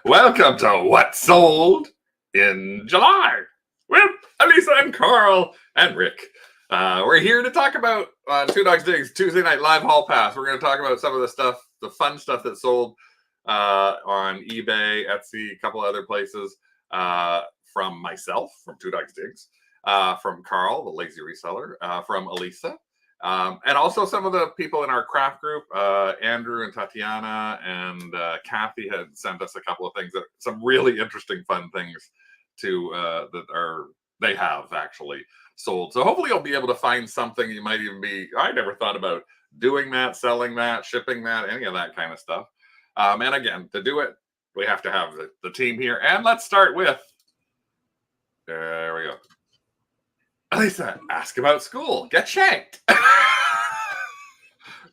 Welcome to What Sold in July with Elisa and Carl and Rick. We're here to talk about Two Dogs Digs Tuesday Night Live Hall Pass. We're going to talk about some of the stuff, the fun stuff that sold on eBay, Etsy, a couple other places. From myself, from Two Dogs Digs, from Carl, the lazy reseller, from Elisa. And also some of the people in our craft group, Andrew and Tatiana and Kathy had sent us a couple of things, some really interesting, fun things they have actually sold. So hopefully you'll be able to find something you might even I never thought about doing that, selling that, shipping that, any of that kind of stuff. And again, to do it, we have to have the team here. And let's start with, there we go. Elisa, ask about school. Get shanked.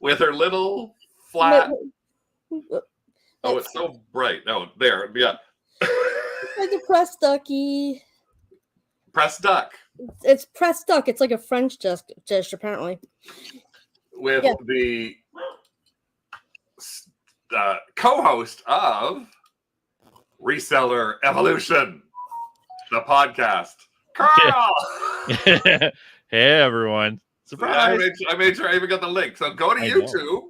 With her little flat. Oh, it's so bright. No, there. Yeah. Like a press ducky. Press duck. It's press duck. It's like a French dish, apparently. With the co-host of Reseller Evolution, the podcast, Carl. Hey, everyone. Surprise. I made sure I even got the link. So go to YouTube,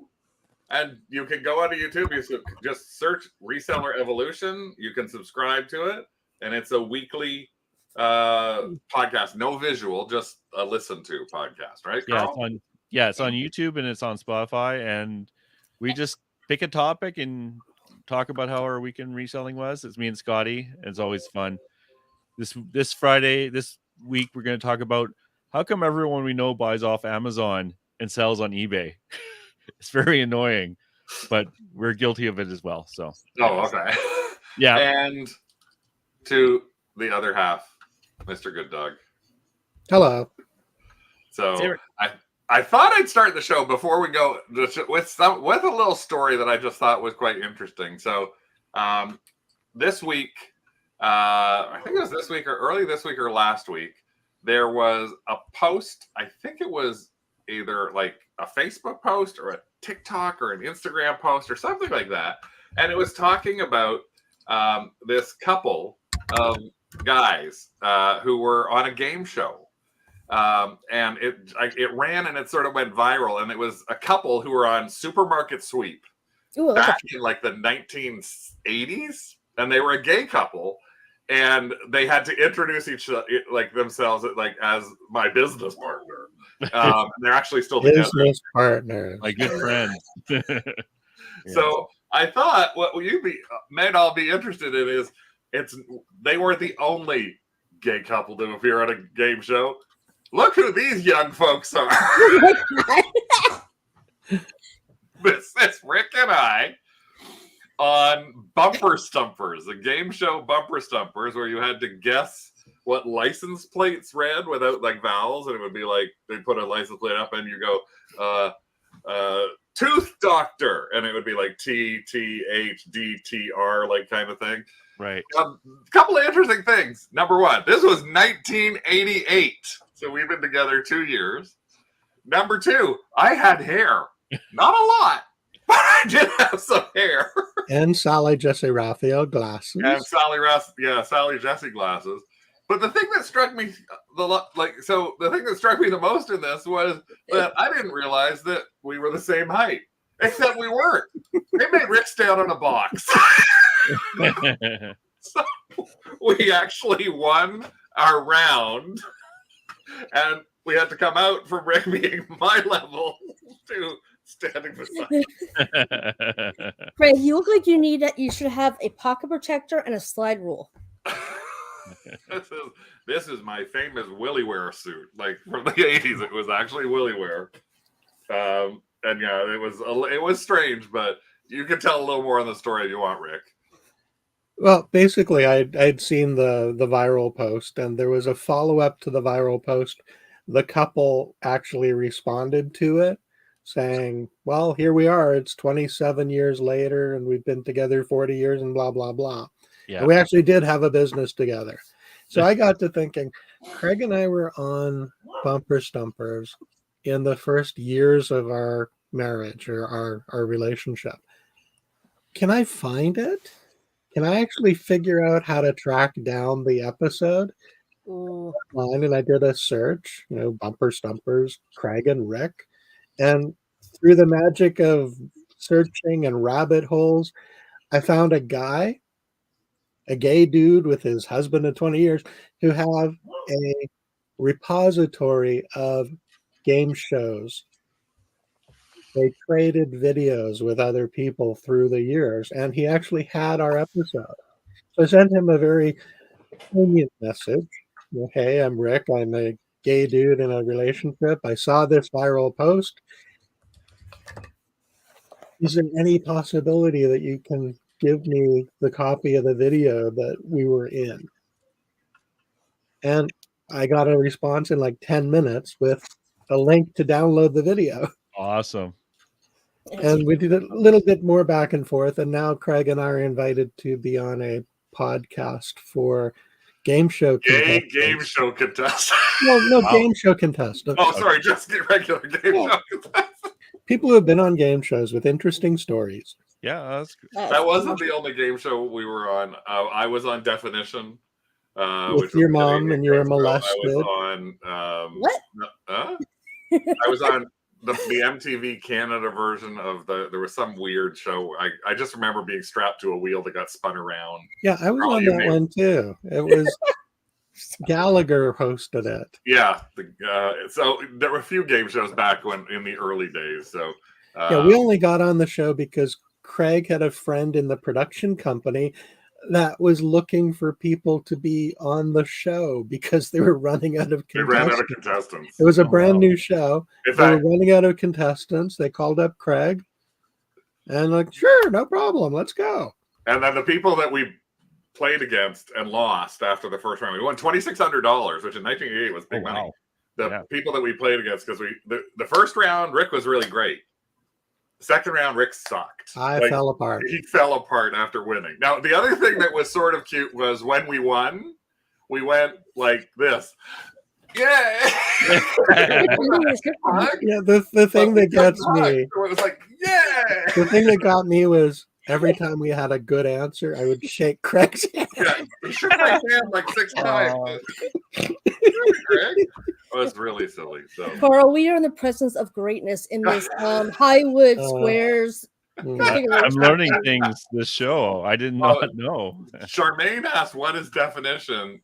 and you can go onto YouTube. You just search Reseller Evolution. You can subscribe to it, and it's a weekly podcast, no visual, just a listen to podcast, right, Carl? It's on YouTube and it's on Spotify, and we just pick a topic and talk about how our weekend reselling was. It's me and Scotty. And it's always fun. This week, we're going to talk about how come everyone we know buys off Amazon and sells on eBay. It's very annoying, but we're guilty of it as well. So, okay. Yeah. And to the other half, Mr. Good Dog. Hello. So I thought I'd start the show before we go with a little story that I just thought was quite interesting. So this week, I think it was this week or early this week or last week, there was a post. I think it was either like a Facebook post or a TikTok or an Instagram post or something like that. And it was talking about this couple of guys who were on a game show. And it ran and it sort of went viral. And it was a couple who were on Supermarket Sweep back in like the 1980s. And they were a gay couple. And they had to introduce themselves as my business partner. And they're actually still together. Business partner, my good friends. So I thought what you might all be interested in is they weren't the only gay couple to appear on a game show. Look who these young folks are. This is Rick and I on Bumper Stumpers, a game show Bumper Stumpers, where you had to guess what license plates read without like vowels, and it would be like they put a license plate up and you go tooth doctor, and it would be like TTHDTR, like kind of thing. Right. A couple of interesting things. Number one, this was 1988, so we've been together 2 years. Number two, I had hair, not a lot, but I did have some hair. And Sally Jesse Raphael glasses. And Sally Jesse glasses. But the thing that struck me the thing that struck me the most in this was that I didn't realize that we were the same height. Except we weren't. They made Rick stand on a box. So we actually won our round, and we had to come out from Rick being my level to standing beside. Ray, you look like you should have a pocket protector and a slide rule. This is my famous Willy Wear suit, like from the 80s. It was actually Willy Wear. And yeah, it was strange, but you can tell a little more on the story if you want, Rick. Well, basically, I'd seen the viral post, and there was a follow-up to the viral post. The couple actually responded to it, saying, well, here we are. It's 27 years later, and we've been together 40 years and blah, blah, blah. Yeah. And we actually did have a business together. So I got to thinking, Craig and I were on Bumper Stumpers in the first years of our marriage or our relationship. Can I find it? can I actually figure out how to track down the episode? And I did a search, bumper stumpers, Craig and Rick. And through the magic of searching and rabbit holes, I found a gay dude with his husband of 20 years who have a repository of game shows. They traded videos with other people through the years, and he actually had our episode. So I sent him a very poignant message. Hey, I'm Rick. I'm a gay dude in a relationship. I saw this viral post. Is there any possibility that you can give me the copy of the video that we were in? And I got a response in like 10 minutes with a link to download the video. Awesome. And we did a little bit more back and forth. And now Craig and I are invited to be on a podcast for game show contestants. Game show contestants. No, game show contestants. Oh, sorry, just regular game show contestants. People who have been on game shows with interesting stories. Yeah, that wasn't the only game show we were on. I was on Definition. With your mom, and you were molested. I was on what? I was on the MTV Canada version of there was some weird show. I just remember being strapped to a wheel that got spun around. Yeah, I was on that one too. It was Gallagher hosted it. Yeah, so there were a few game shows back in the early days. So yeah, we only got on the show because Craig had a friend in the production company that was looking for people to be on the show because they were running out of contestants. They ran out of contestants. It was a brand new show. In they were running out of contestants. They called up Craig and like, sure, no problem. Let's go. And then the people that we played against and lost after the first round, we won $2,600, which in 1988 was big money. The people that we played against, because the first round, Rick was really great. Second round, Rick sucked. I fell apart. He fell apart after winning. Now, the other thing that was sort of cute was when we won, we went like this. Yeah. Yeah, the thing that gets me. It was like, yeah. The thing that got me was every time we had a good answer, I would shake Craig's hand. Yeah, he shook my hand like 6 times. Craig? Oh, it's really silly. So, Carl, we are in the presence of greatness in this Highwood Squares. I'm learning things this show. I did not know. Charmaine asked, "What is Definition?"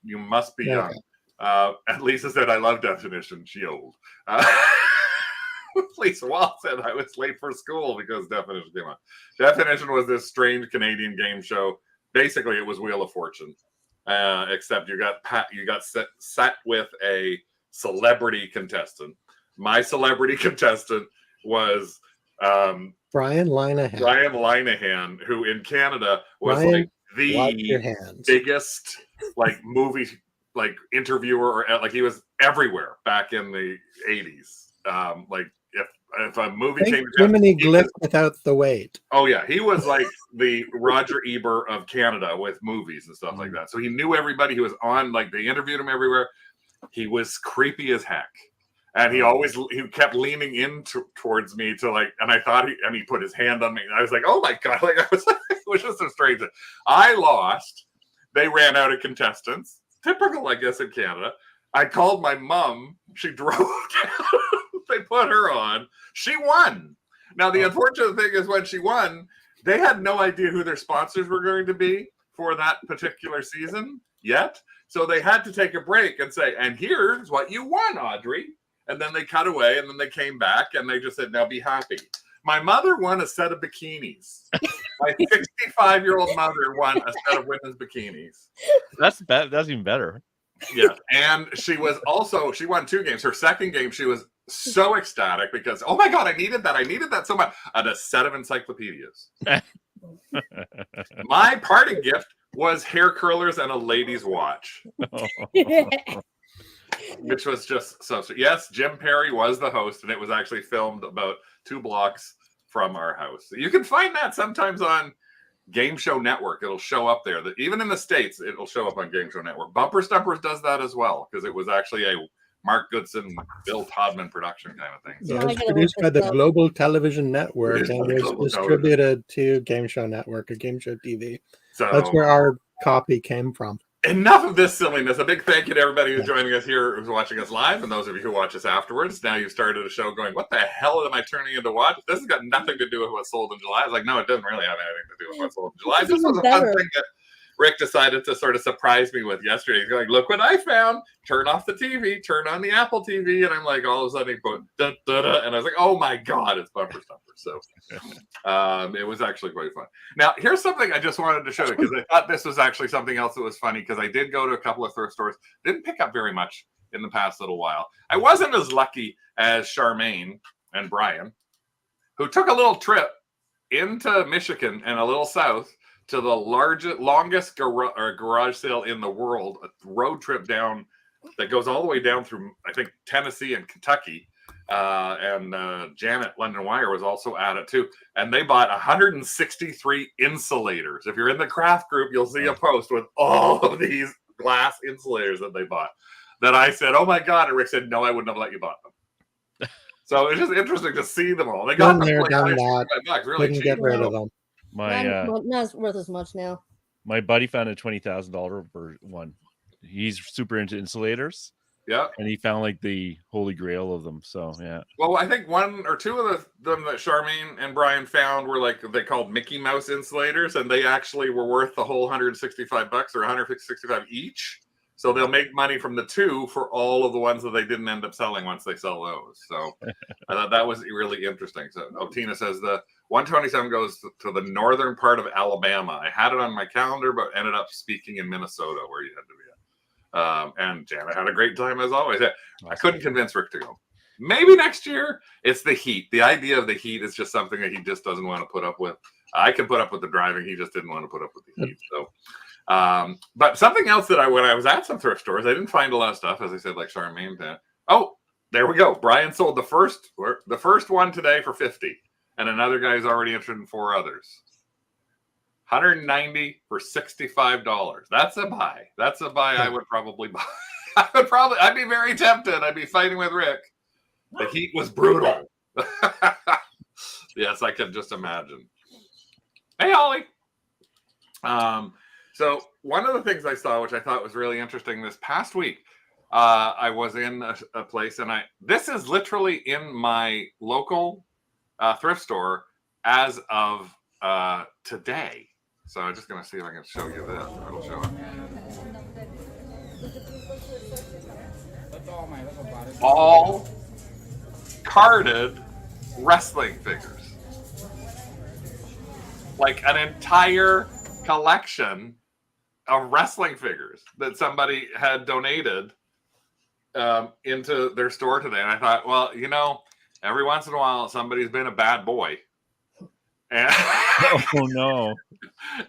You must be young. And Lisa said, "I love Definition." She old. Lisa Wall said, "I was late for school because Definition came on." Definition was this strange Canadian game show. Basically, it was Wheel of Fortune, except you got set with a celebrity contestant. My celebrity contestant was Brian Linehan. Brian Linehan, who in Canada was like the biggest movie interviewer, or he was everywhere back in the 80s. If a movie came to Jiminy Glick without the weight. Oh yeah, he was like the Roger Ebert of Canada with movies and stuff like that. So he knew everybody. He was on, they interviewed him everywhere. He was creepy as heck, and he kept leaning in towards me and I thought he put his hand on me, and I was like, oh my god, it was just a strange thing. I lost. They ran out of contestants. Typical, I guess, in Canada. I called my mom. She drove down. They put her on. She won. Now, the unfortunate thing is when she won, they had no idea who their sponsors were going to be for that particular season yet. So they had to take a break and say, and here's what you won, Audrey. And then they cut away, and then they came back, and they just said, now be happy. My mother won a set of bikinis. My 65-year-old mother won a set of women's bikinis. That's even better. Yeah, and she won 2 games. Her second game, she was so ecstatic because, oh my god, I needed that so much. I had a set of encyclopedias. My parting gift was hair curlers and a lady's watch. Which was just so yes, Jim Perry was the host, and it was actually filmed about 2 blocks from our house. You can find that sometimes on Game Show Network. It'll show up there. Even in the States, it'll show up on Game Show Network. Bumper Stumpers does that as well, because it was actually a Mark Goodson, Bill Todman production kind of thing. So Yeah, it was produced by the Global Television Network and was distributed to Game Show Network or Game Show TV. So that's where our copy came from. Enough of this silliness. A big thank you to everybody who's joining us here, who's watching us live, and those of you who watch us afterwards. Now you've started a show going, what the hell am I turning into watch? This has got nothing to do with what sold in July. I was like, no, it doesn't really have anything to do with what sold in July. This was a fun thing that Rick decided to sort of surprise me with yesterday. He's like, look what I found. Turn off the TV, turn on the Apple TV. And I'm like, all of a sudden he put da, da, da, and I was like, oh my God, it's Bumper Stumper. So it was actually quite fun. Now, here's something I just wanted to show you because I thought this was actually something else that was funny because I did go to a couple of thrift stores. Didn't pick up very much in the past little while. I wasn't as lucky as Charmaine and Brian, who took a little trip into Michigan and a little south to the longest garage sale in the world, a road trip down that goes all the way down through, I think, Tennessee and Kentucky. And Janet London Wire was also at it too. And they bought 163 insulators. If you're in the craft group, you'll see a post with all of these glass insulators that they bought. That I said, oh my God. And Rick said, no, I wouldn't have let you buy them. So it's just interesting to see them all. They got them for like $5 really couldn't cheap. Get rid of them. Not worth as much now. My buddy found a $20,000 one. He's super into insulators. Yeah. And he found like the holy grail of them. So, yeah. Well, I think one or two of them that Charmaine and Brian found were like, they called Mickey Mouse insulators, and they actually were worth the whole $165 or $165 each. So they'll make money from the two for all of the ones that they didn't end up selling once they sell those. So I thought that was really interesting. So Tina says the 127 goes to the northern part of Alabama. I had it on my calendar, but ended up speaking in Minnesota where you had to be at. And Janet had a great time as always. I couldn't convince Rick to go. Maybe next year. It's the heat. The idea of the heat is just something that he just doesn't want to put up with. I can put up with the driving. He just didn't want to put up with the heat. So, but something else that when I was at some thrift stores, I didn't find a lot of stuff, as I said, like Charmaine. Oh, there we go. Brian sold the first one today for $50, and another guy's already interested in 4 others. $190 for $65. That's a buy. That's a buy I would probably buy. I'd be very tempted. I'd be fighting with Rick. The heat was brutal. Yes, I could just imagine. Hey, Ollie. So one of the things I saw, which I thought was really interesting this past week, I was in a place, and this is literally in my local thrift store as of today. So I'm just going to see if I can show you this. It'll show it. All carded wrestling figures. Like an entire collection of wrestling figures that somebody had donated into their store today. And I thought, well, every once in a while, somebody's been a bad boy. And oh no!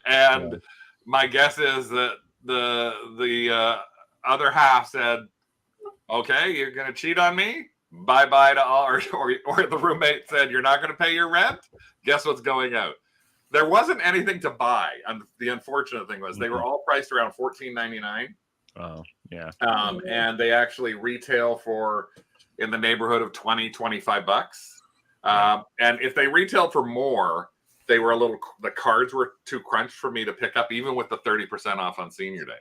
And my guess is that the other half said, "Okay, you're going to cheat on me. Bye bye to all." Or the roommate said, "You're not going to pay your rent. Guess what's going out?" There wasn't anything to buy. And the unfortunate thing was they were all priced around $14.99. Oh yeah. And they actually retail for in the neighborhood of $20-25. And if they retailed for more, the cards were too crunched for me to pick up, even with the 30% off on senior day.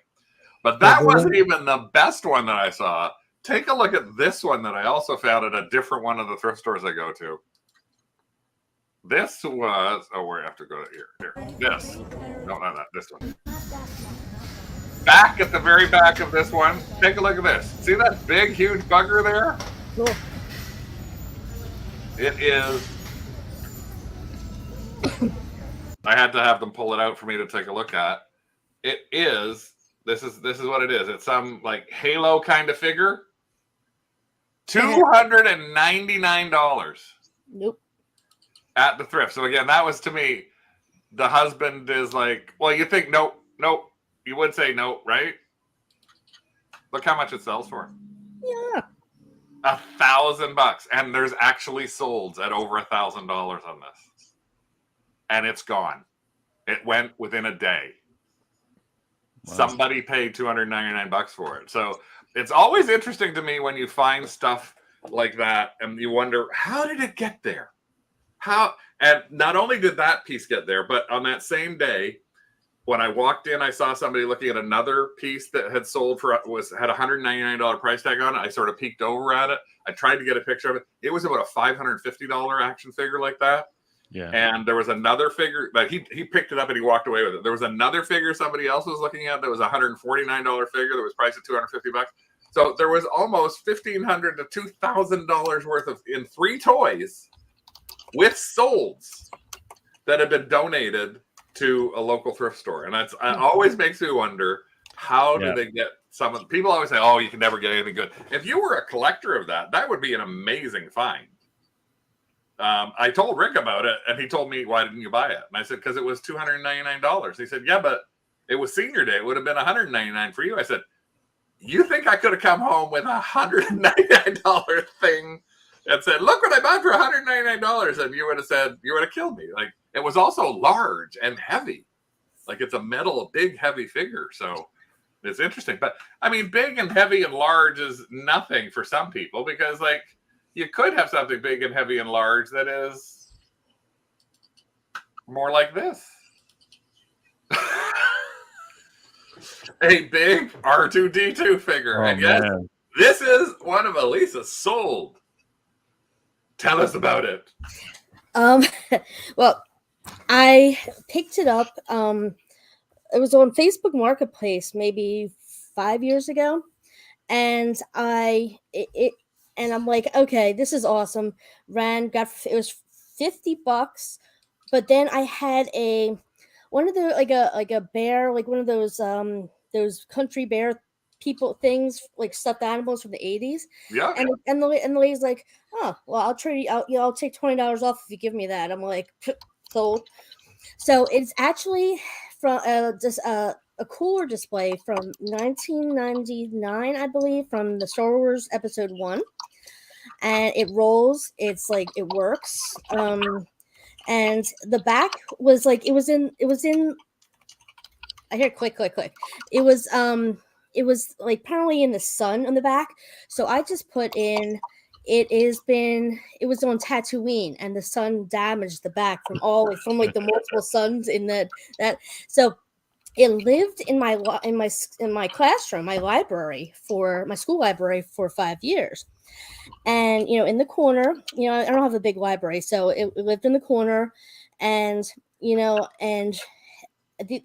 But that wasn't even the best one that I saw. Take a look at this one that I also found at a different one of the thrift stores I go to. This was, we have to go here. This. No, not that. This one. Back at the very back of this one, take a look at this. See that big, huge bugger there? Cool. It is. I had to have them pull it out for me to take a look at. It is. This is what it is. It's some like Halo kind of figure. $299. Nope. At the thrift. So again, that was to me. The husband is like, well, you think nope. You would say no, right? Look how much it sells for. Yeah. $1,000, and there's actually solds at over $1,000 on this, and it's gone. It went within a day. Somebody paid $299 for it. So it's always interesting to me when you find stuff like that and you wonder, how did it get there? And not only did that piece get there, but on that same day, when I walked in, I saw somebody looking at another piece that had sold had a $199 price tag on it. I sort of peeked over at it. I tried to get a picture of it. It was about a $550 action figure like that. Yeah. And there was another figure, but he picked it up and he walked away with it. There was another figure somebody else was looking at that was a $149 figure that was priced at $250. So there was almost $1,500 to $2,000 worth of in 3 toys with solds that have been donated to a local thrift store. And it always makes me wonder, how do they get some of the people always say, oh, you can never get anything good. If you were a collector of that would be an amazing find. I told Rick about it and he told me, why didn't you buy it? And I said, because it was $299. He said, yeah, but it was senior day. It would have been $199 for you. I said, you think I could have come home with a $199 thing and said, look what I bought for $199? And you would have said, you would have killed me. Like, it was also large and heavy. Like, it's a metal, big, heavy figure. So it's interesting. But I mean, big and heavy and large is nothing for some people, because like, you could have something big and heavy and large that is more like this. A big R2-D2 figure. And yes, this is one of Elisa's sold. Tell us about it. Well, I picked it up. It was on Facebook Marketplace maybe 5 years ago. And I'm like, okay, this is awesome. It was $50, but then I had one of the like a bear, like one of those country bear people things, like stuffed animals from the 80s. Yeah. And the lady's like, oh, well, I'll take $20 off if you give me that. I'm like, sold. So it's actually from just a cooler display from 1999, I believe, from the Star Wars Episode 1. And it rolls. It's like, it works. And the back was like, it was in I hear click. It was like apparently in the sun on the back. So I just put in, it was on Tatooine, and the sun damaged the back from like the multiple suns in that. So it lived in my classroom, my school library for 5 years. And, in the corner, I don't have a big library, so it lived in the corner. And,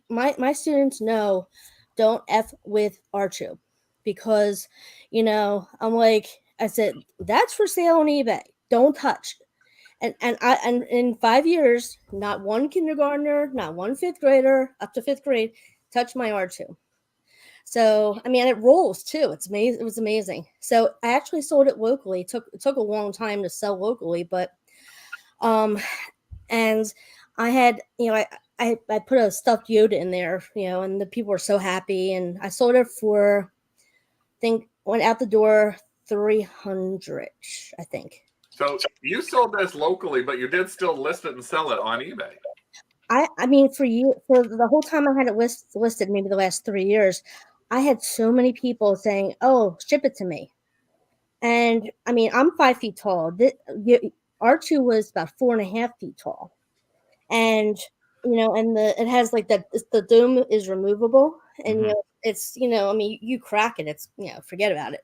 my students know, don't F with R2, because, I'm like, I said, that's for sale on eBay. Don't touch. And in 5 years, not one kindergartner, not one 5th grader up to 5th grade touched my R2. So, I mean, it rolls too. It's amazing. It was amazing. So I actually sold it locally. It took a long time to sell locally, but, and I had, I put a stuffed Yoda in there, and the people were so happy, and I sold it for, I think, went out the door $300, I think. So you sold this locally, but you did still list it and sell it on eBay. I mean, for the whole time I had it listed, maybe the last 3 years, I had so many people saying, "Oh, ship it to me." And I mean, I'm 5 feet tall. R2 was about 4.5 feet tall, and it has like that. The dome is removable, and it's I mean, you crack it, it's forget about it.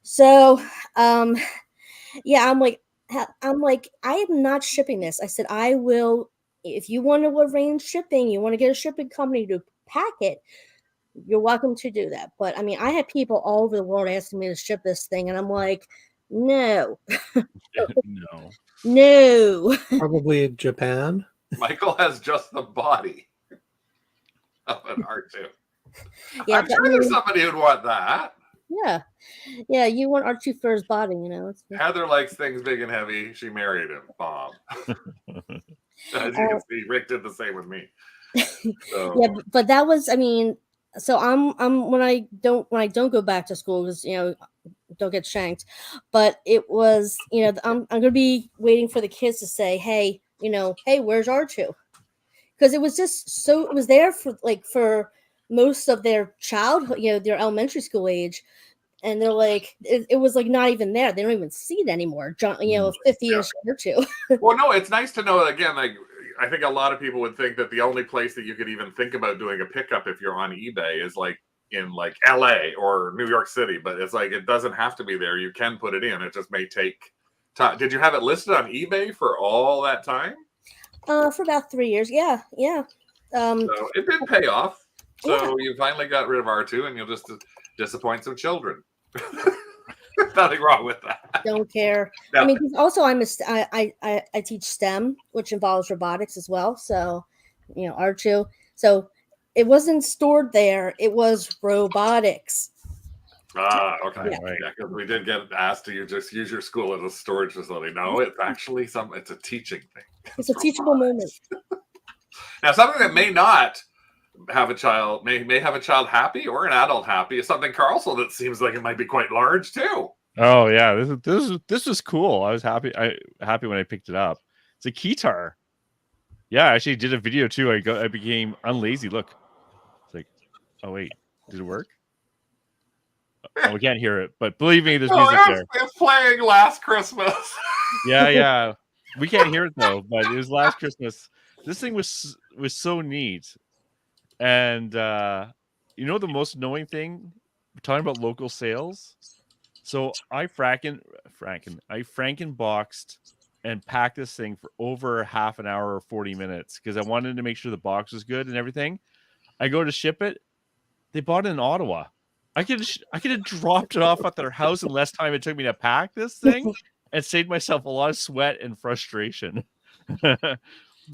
So, yeah, I'm like, I am not shipping this. I said, I will. If you want to arrange shipping, you want to get a shipping company to pack it, you're welcome to do that. But I mean, I had people all over the world asking me to ship this thing, and I'm like, no. No. Probably Japan. Michael has just the body of an R2. Yeah, I'm sure there's somebody who'd want that. Yeah, you want R2 for his body, Heather likes things big and heavy. She married him, Bob. As you can see, Rick did the same with me. So. Yeah, but that was, I mean, so I'm when I don't go back to school, because don't get shanked, but it was, I'm gonna be waiting for the kids to say, hey, hey, where's R2? Because it was just so, it was there for most of their childhood, their elementary school age. And they're like, it was like not even there. They don't even see it anymore. 50 inch or two. Well, no, it's nice to know again. Like, I think a lot of people would think that the only place that you could even think about doing a pickup if you're on eBay is like in like LA or New York City. But it's like, it doesn't have to be there. You can put it in. It just may take time. Did you have it listed on eBay for all that time? For about 3 years. Yeah. So it did pay off. So you finally got rid of R2 and you'll just disappoint some children. Nothing wrong with that. Don't care. No. I mean, also I teach STEM, which involves robotics as well. So, R2. So it wasn't stored there. It was robotics. Okay. Yeah. Right. Yeah, because we did get asked, do you just use your school as a storage facility? No, it's actually it's a teaching thing. It's a teachable moment. Now, something that may not have a child, may have a child happy or an adult happy is something, Carl, that seems like it might be quite large too. Oh yeah, this was cool. I was happy when I picked it up. It's a keytar. Yeah, I actually did a video too. I became unlazy. Look, it's like, oh wait, did it work? Oh, we can't hear it, but believe me, there's music there. It's playing Last Christmas. Yeah. We can't hear it though, but it was Last Christmas. This thing was so neat. And the most annoying thing, we're talking about local sales. So I frankenboxed and packed this thing for over half an hour or 40 minutes because I wanted to make sure the box was good and everything. I go to ship it. They bought it in Ottawa. I could have dropped it off at their house in less time it took me to pack this thing and saved myself a lot of sweat and frustration.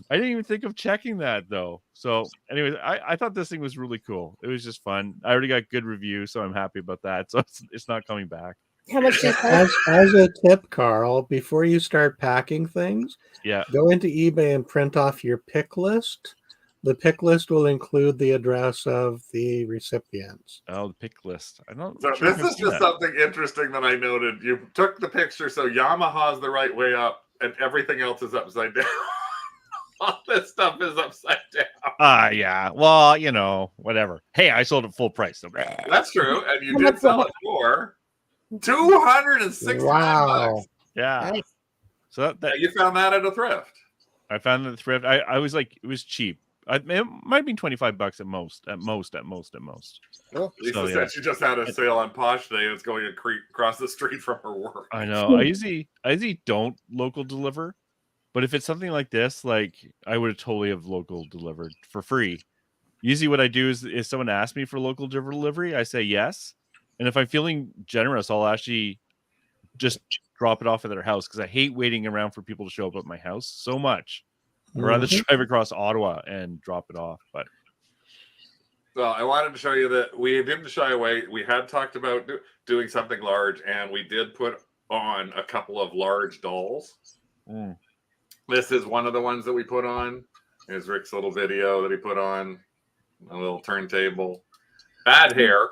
I didn't even think of checking that though. So anyways, I thought this thing was really cool. It was just fun. I already got good reviews, so I'm happy about that. So it's not coming back. How much as a tip, Carl, before you start packing things, go into eBay and print off your pick list. The pick list will include the address of the recipients. Oh, the pick list. I don't. So this is just something interesting that I noted. You took the picture, so Yamaha's the right way up, and everything else is upside down. All this stuff is upside down. Yeah. Well, whatever. Hey, I sold it full price. So. That's true, and you did sell it for $260. Wow. Yeah. Nice. So you found that at a thrift. I found it at a thrift. I was like, it was cheap. It might have been $25 at most. Well, Lisa said she just had a sale on Posh today, and it's going across the street from her work. I know. I usually don't local deliver, but if it's something like this, like I would totally have local delivered for free. Usually, what I do is if someone asks me for local delivery, I say yes, and if I'm feeling generous, I'll actually just drop it off at their house because I hate waiting around for people to show up at my house so much. I'd rather drive across Ottawa and drop it off. But well, I wanted to show you that we didn't shy away. We had talked about doing something large, and we did put on a couple of large dolls. This is one of the ones that we put on. Here's Rick's little video that he put on, a little turntable. Bad hair.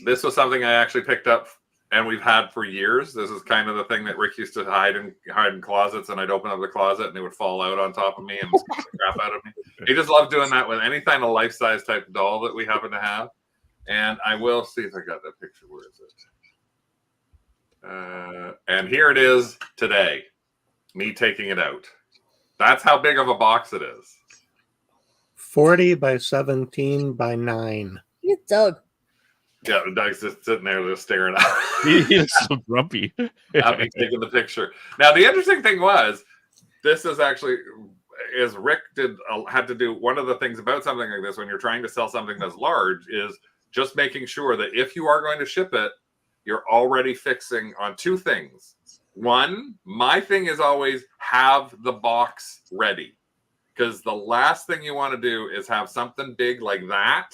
This was something I actually picked up and we've had for years. This is kind of the thing that Rick used to hide in closets, and I'd open up the closet and it would fall out on top of me and scare the crap out of me. He just loved doing that with any kind of life-size type doll that we happen to have. And I will see if I got that picture. Where is it? And here it is today. Me taking it out. That's how big of a box it is. 40 by 17 by 9. It's Doug. Yeah, Doug's just sitting there just staring at he is so grumpy. I'll be taking the picture. Now, the interesting thing was, this is actually, as Rick had to do, one of the things about something like this, when you're trying to sell something that's large, is just making sure that if you are going to ship it, you're already fixing on two things. One, my thing is always have the box ready. Because the last thing you want to do is have something big like that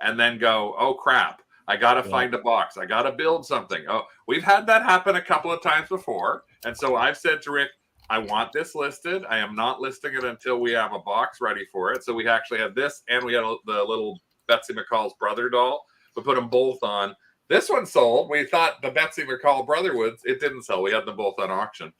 and then go, oh, crap. I got to find a box. I got to build something. Oh, we've had that happen a couple of times before. And so I've said to Rick, I want this listed. I am not listing it until we have a box ready for it. So we actually had this, and we had the little Betsy McCall's brother doll. We put them both on. This one sold. We thought the Betsy McCall brother would. It didn't sell. We had them both on auction.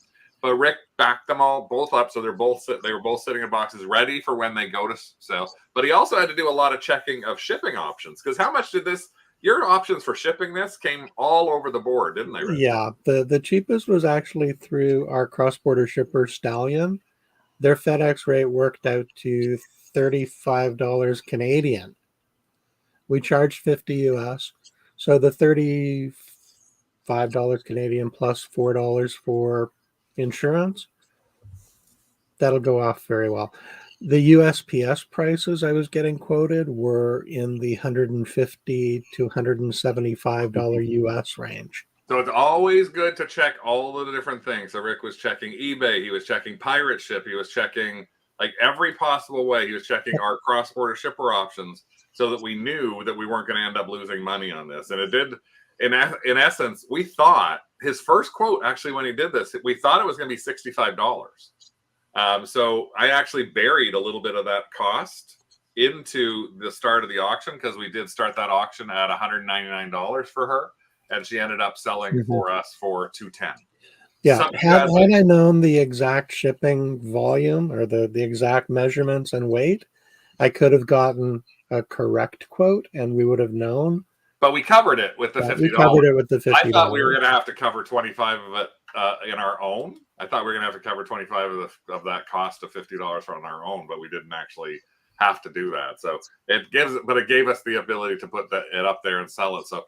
but Rick backed them all both up, so they were both sitting in boxes ready for when they go to sell. But he also had to do a lot of checking of shipping options, because how much did your options for shipping this came all over the board, didn't they, Rick? Yeah, the cheapest was actually through our cross-border shipper Stallion. Their FedEx rate worked out to $35 Canadian. We charged 50 US, so the $35 Canadian plus $4 for insurance, that'll go off very well. The USPS prices I was getting quoted were in the $150 to $175 US range. So it's always good to check all of the different things. So Rick was checking eBay, he was checking pirate ship, he was checking like every possible way. He was checking our cross-border shipper options so that we knew that we weren't going to end up losing money on this. And it did, in essence, we thought his first quote, actually, when he did this, we thought it was going to be $65. So I actually buried a little bit of that cost into the start of the auction, because we did start that auction at $199 for her, and she ended up selling for us for $210. Yeah, had I known the exact shipping volume or the exact measurements and weight, I could have gotten a correct quote and we would have known. But we covered it with the $50. We covered it with the $50. I thought we were going to have to cover 25 of it in our own. I thought we were going to have to cover 25 of that cost of $50 on our own, but we didn't actually have to do that. So it gave us the ability to put it up there and sell it. So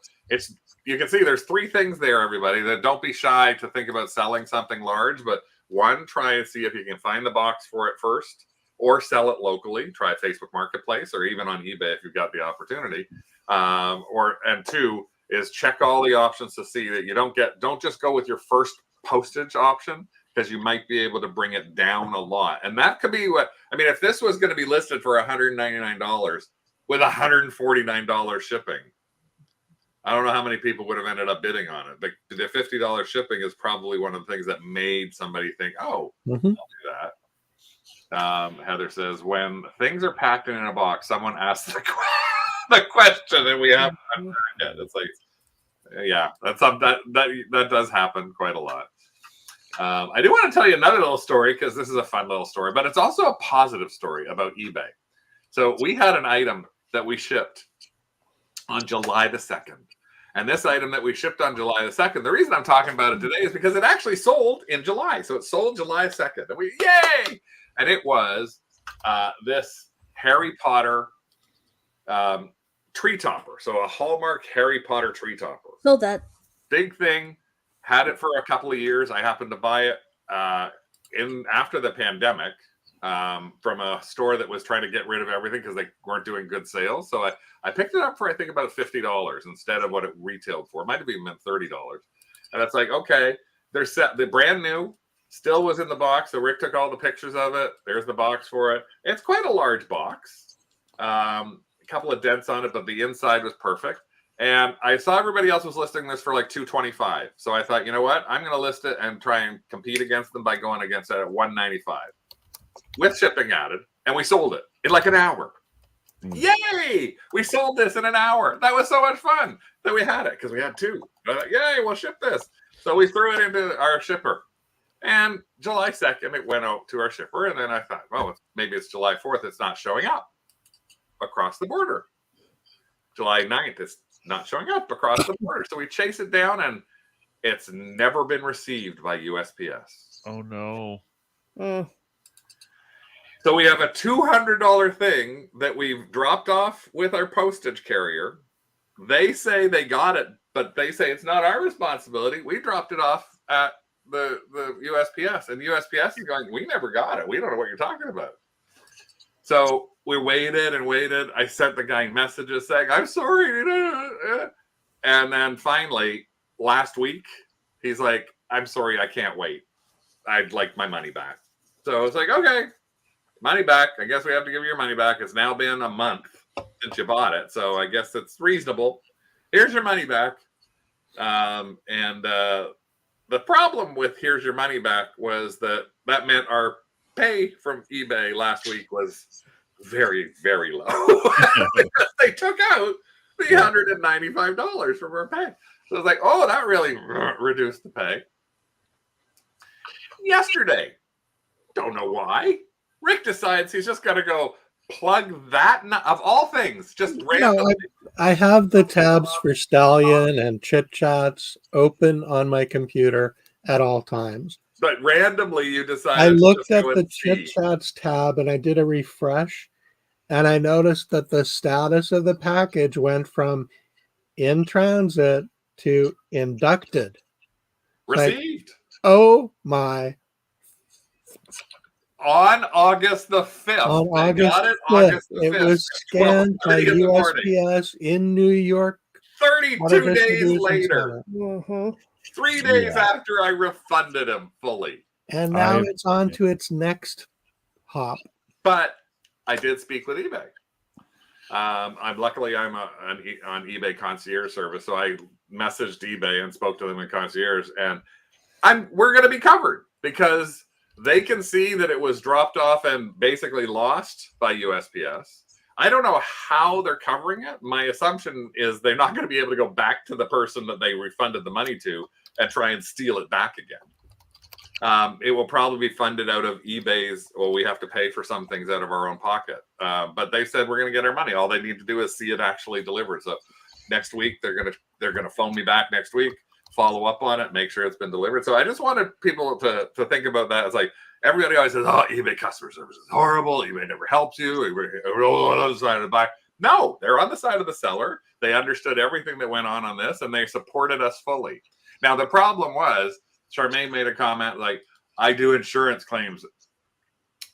you can see there's three things there, everybody, that don't be shy to think about selling something large. But one, try and see if you can find the box for it first, or sell it locally. Try Facebook Marketplace or even on eBay if you've got the opportunity. And two is check all the options to see that you don't just go with your first postage option, because you might be able to bring it down a lot. And that could be if this was going to be listed for $199 with $149 shipping, I don't know how many people would have ended up bidding on it. But the $50 shipping is probably one of the things that made somebody think, oh, I'll do that. Heather says, when things are packed in a box, someone asks the question and we haven't heard yet. It's like, yeah, that does happen quite a lot. I do want to tell you another little story, because this is a fun little story, but it's also a positive story about eBay. So we had an item that we shipped on July the 2nd. And this item that we shipped on July the 2nd, the reason I'm talking about it today is because it actually sold in July. So it sold July 2nd. And yay! And it was this Harry Potter tree topper. So a Hallmark Harry Potter tree topper. Sold that. Big thing. Had it for a couple of years. I happened to buy it after the pandemic from a store that was trying to get rid of everything because they weren't doing good sales. So I picked it up for, I think, about $50 instead of what it retailed for. It might have even been $30. And it's like, okay, the brand new still was in the box. So Rick took all the pictures of it. There's the box for it. It's quite a large box. A couple of dents on it, but the inside was perfect. And I saw everybody else was listing this for like $225. So I thought, you know what? I'm going to list it and try and compete against them by going against it at $195 with shipping added. And we sold it in like an hour. Yay! We sold this in an hour. That was so much fun that we had it because we had two. Yay, we'll ship this. So we threw it into our shipper. And July 2nd, it went out to our shipper. And then I thought, well, maybe it's July 4th. It's not showing up across the border. July 9th, it's not showing up across the border. So we chase it down, and it's never been received by USPS. Oh, no. So we have a $200 thing that we've dropped off with our postage carrier. They say they got it, but they say it's not our responsibility. We dropped it off at the USPS, and USPS is going, we never got it. We don't know what you're talking about. So we waited and waited. I sent the guy messages saying, I'm sorry. And then finally, last week, he's like, I'm sorry, I can't wait. I'd like my money back. So I was like, okay, money back. I guess we have to give you your money back. It's now been a month since you bought it. So I guess it's reasonable. Here's your money back. The problem with here's your money back was that meant our pay from eBay last week was very, very low. They took out the $195 from our pay. So I was like, oh, that really reduced the pay. yesterday. Don't know why. Rick decides he's just got to go plug that, of all things, just randomly. I have the tabs for Stallion and Chit Chats open on my computer at all times. But randomly you decided I looked to at the Chit Chats tab and I did a refresh, and I noticed that the status of the package went from in transit to inducted. Received. Like, oh my. On August the 5th. On August 5th. It was scanned by USPS in New York. 32 days later. Mm-hmm. 3 days after I refunded him fully. And now it's on to its next hop. But I did speak with eBay. I'm on eBay concierge service, so I messaged eBay and spoke to them in concierge, and we're going to be covered because they can see that it was dropped off and basically lost by USPS. I don't know how they're covering it. My assumption is they're not going to be able to go back to the person that they refunded the money to and try and steal it back again. It will probably be funded out of eBay's, well, we have to pay for some things out of our own pocket. But they said we're going to get our money. All they need to do is see it actually delivered. So next week, they're going to phone me back next week, follow up on it, make sure it's been delivered. So I just wanted people to think about that. It's like, everybody always says, oh, eBay customer service is horrible. eBay never helps you. We're on the other side of the buyer. No, they're on the side of the seller. They understood everything that went on this, and they supported us fully. Now, the problem was, Charmaine made a comment like, I do insurance claims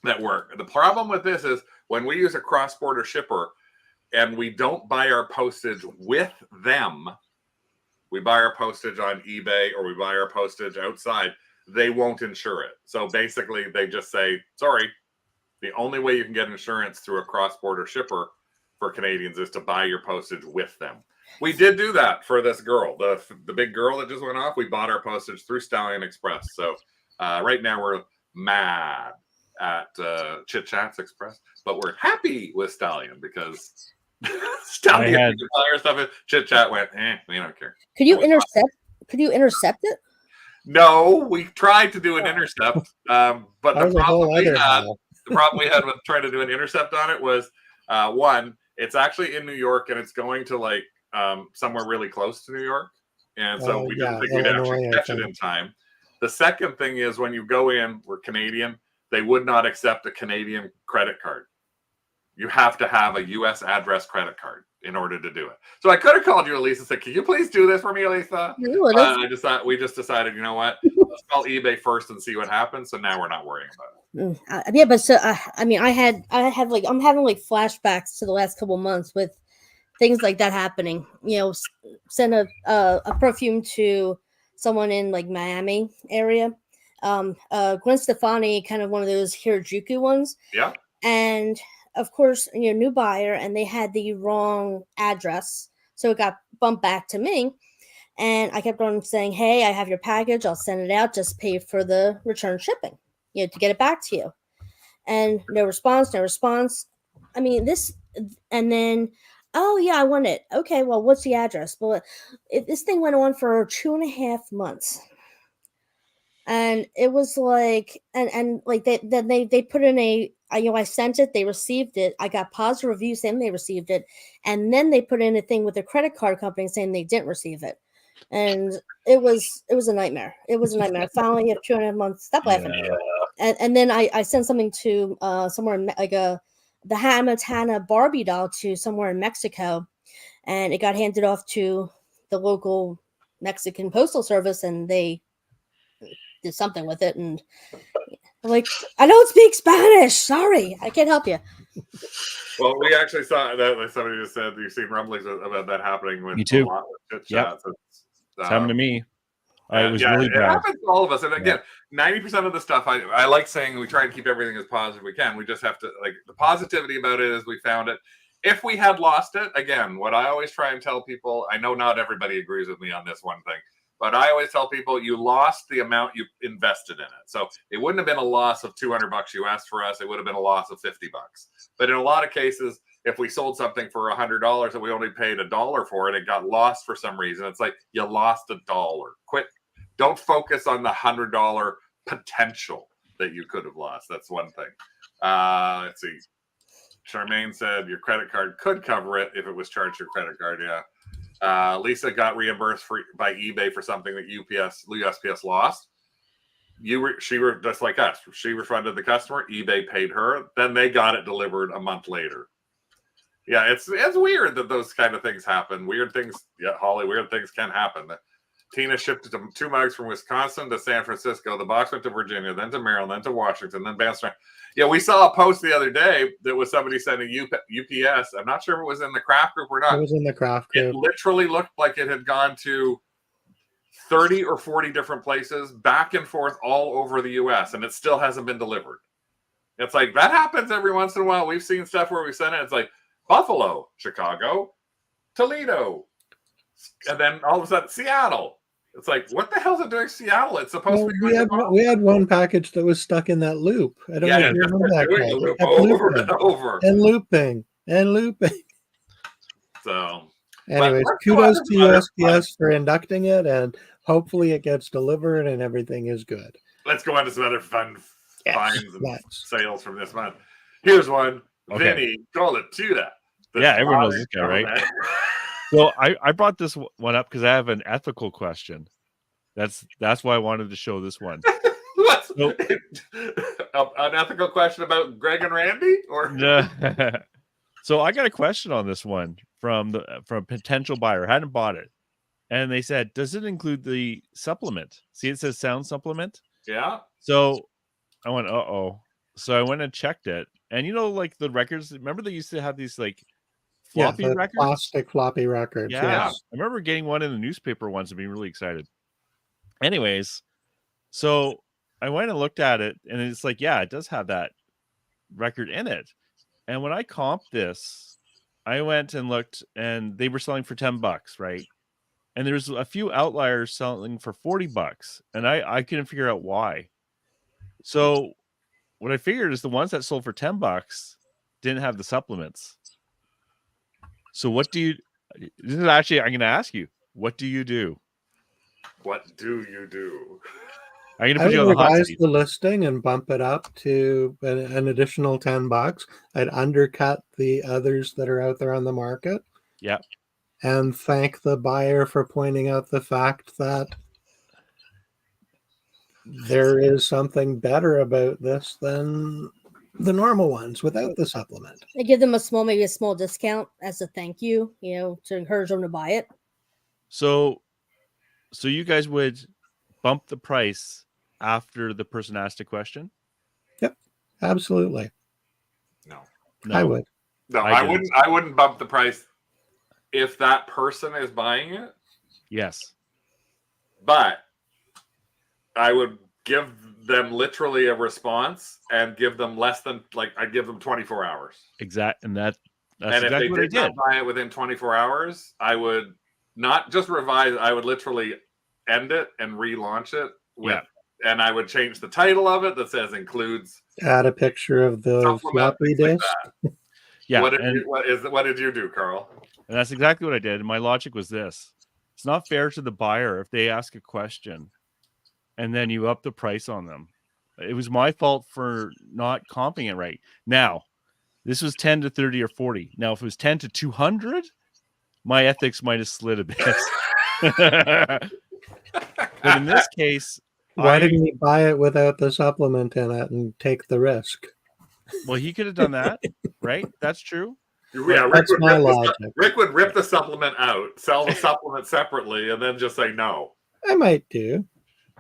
that work. The problem with this is when we use a cross-border shipper and we don't buy our postage with them, we buy our postage on eBay or we buy our postage outside, they won't insure it. So basically they just say, sorry, the only way you can get insurance through a cross-border shipper for Canadians is to buy your postage with them. We did do that for this girl, the big girl that just went off. We bought our postage through Stallion Express. So right now we're mad at Chit Chats Express, but we're happy with Stallion because Stallion buy our stuff. Chit Chat went, we don't care. Could you intercept it? No, we tried to do an intercept, but the problem we had with trying to do an intercept on it was one, it's actually in New York and it's going to like somewhere really close to New York, and so we didn't think we'd actually catch it in time. The second thing is when you go in, we're Canadian, they would not accept a Canadian credit card. You have to have a U.S. address credit card in order to do it. So I could have called you, Elisa, and said, can you please do this for me, Elisa? We just decided, you know what? Let's call eBay first and see what happens. So now we're not worrying about it. Yeah, but so I mean, I'm having like flashbacks to the last couple months with things like that happening. You know, send a perfume to someone in like Miami area. Gwen Stefani, kind of one of those Harajuku ones. Yeah. And of course, new buyer, and they had the wrong address, so it got bumped back to me. And I kept on saying, "Hey, I have your package. I'll send it out. Just pay for the return shipping, to get it back to you." And no response. I mean, and then, oh yeah, I want it. Okay, well, what's the address? Well, this thing went on for 2.5 months. And it was like, and like they put in I sent it, they received it. I got positive reviews saying they received it. And then they put in a thing with the credit card company saying they didn't receive it. And it was a nightmare. It was a nightmare. Finally, after 2.5 months, stop laughing. Yeah. And then I sent something to somewhere in, like the Hannah Montana Barbie doll to somewhere in Mexico. And it got handed off to the local Mexican postal service, and they did something with it, and I'm like, I don't speak Spanish. Sorry, I can't help you. Well, we actually saw that, like somebody just said, you've seen rumblings about that happening with me too. A lot with Chit Chat. Yep. It's happened to me. It was really bad. It happens to all of us. And again, 90% of the stuff, I like saying we try and keep everything as positive as we can. We just have to, like, the positivity about it is we found it. If we had lost it, again, what I always try and tell people, I know not everybody agrees with me on this one thing, but I always tell people you lost the amount you invested in it. So it wouldn't have been a loss of $200 US for us. It would have been a loss of $50. But in a lot of cases, if we sold something for $100 and we only paid $1 for it, it got lost for some reason. It's like you lost $1. Quit. Don't focus on the $100 potential that you could have lost. That's one thing. Let's see. Charmaine said your credit card could cover it if it was charged your credit card. Yeah. Lisa got reimbursed by eBay for something that USPS lost. She were just like us. She refunded the customer. eBay paid her. Then they got it delivered a month later. Yeah, it's weird that those kind of things happen. Weird things, yeah, Holly. Weird things can happen. Tina shipped 2 mugs from Wisconsin to San Francisco. The box went to Virginia, then to Maryland, then to Washington, then Banstein. Yeah, we saw a post the other day that was somebody sending UPS. I'm not sure if it was in the craft group or not. It was in the craft group. It literally looked like it had gone to 30 or 40 different places, back and forth all over the U.S., and it still hasn't been delivered. It's like, that happens every once in a while. We've seen stuff where we send it. It's like Buffalo, Chicago, Toledo, and then all of a sudden Seattle. It's like, what the hell is it doing Seattle? It's supposed to be. We had one package that was stuck in that loop. I don't know if you remember that. Loop over and over. And looping. So, anyways, kudos to USPS for inducting it, and hopefully it gets delivered and everything is good. Let's go on to some other fun finds and sales from this month. Here's one. Okay. Vinny, call it to that. Yeah, everyone knows this guy, right? So I brought this one up because I have an ethical question. That's why I wanted to show this one. An ethical question about Greg and Randy, or no. So I got a question on this one from a potential buyer. Hadn't bought it, and they said, "Does it include the supplement?" See, it says sound supplement. Yeah. So I went, "Uh-oh." So I went and checked it, and like the records. Remember they used to have these like floppy records? Plastic floppy records. Yeah. Yes. I remember getting one in the newspaper once and being really excited. Anyways, so I went and looked at it, and it's like, yeah, it does have that record in it. And when I comped this, I went and looked, and they were selling for $10, right? And there's a few outliers selling for $40, and I couldn't figure out why. So what I figured is the ones that sold for $10 didn't have the supplements. So what do you? This is actually, I'm going to ask you, what do you do? What do you do? I'm going to put you on the hot seat. The listing and bump it up to an additional $10. I'd undercut the others that are out there on the market. Yeah. And thank the buyer for pointing out the fact that there is something better about this than the normal ones without the supplement. I give them maybe a small discount as a thank you, to encourage them to buy it. So you guys would bump the price after the person asked a question? Yep, absolutely. No. I would. No, I wouldn't. I wouldn't bump the price if that person is buying it. Yes. But I would give them literally a response and give them less than, I'd give them 24 hours. Exactly. And that's exactly if they did not buy it within 24 hours, I would not just revise, I would literally end it and relaunch it and I would change the title of it that says includes. Add a picture of the floppy disk. Yeah. What did you do, Carl? And that's exactly what I did. And my logic was this: it's not fair to the buyer if they ask a question and then you up the price on them. It was my fault for not comping it right. Now, this was 10 to 30 or 40. Now, if it was 10 to 200, my ethics might have slid a bit. But in this case, why didn't he buy it without the supplement in it and take the risk? Well, he could have done that, right? That's true. Yeah, Rick would rip the supplement out, sell the supplement separately, and then just say no. I might do.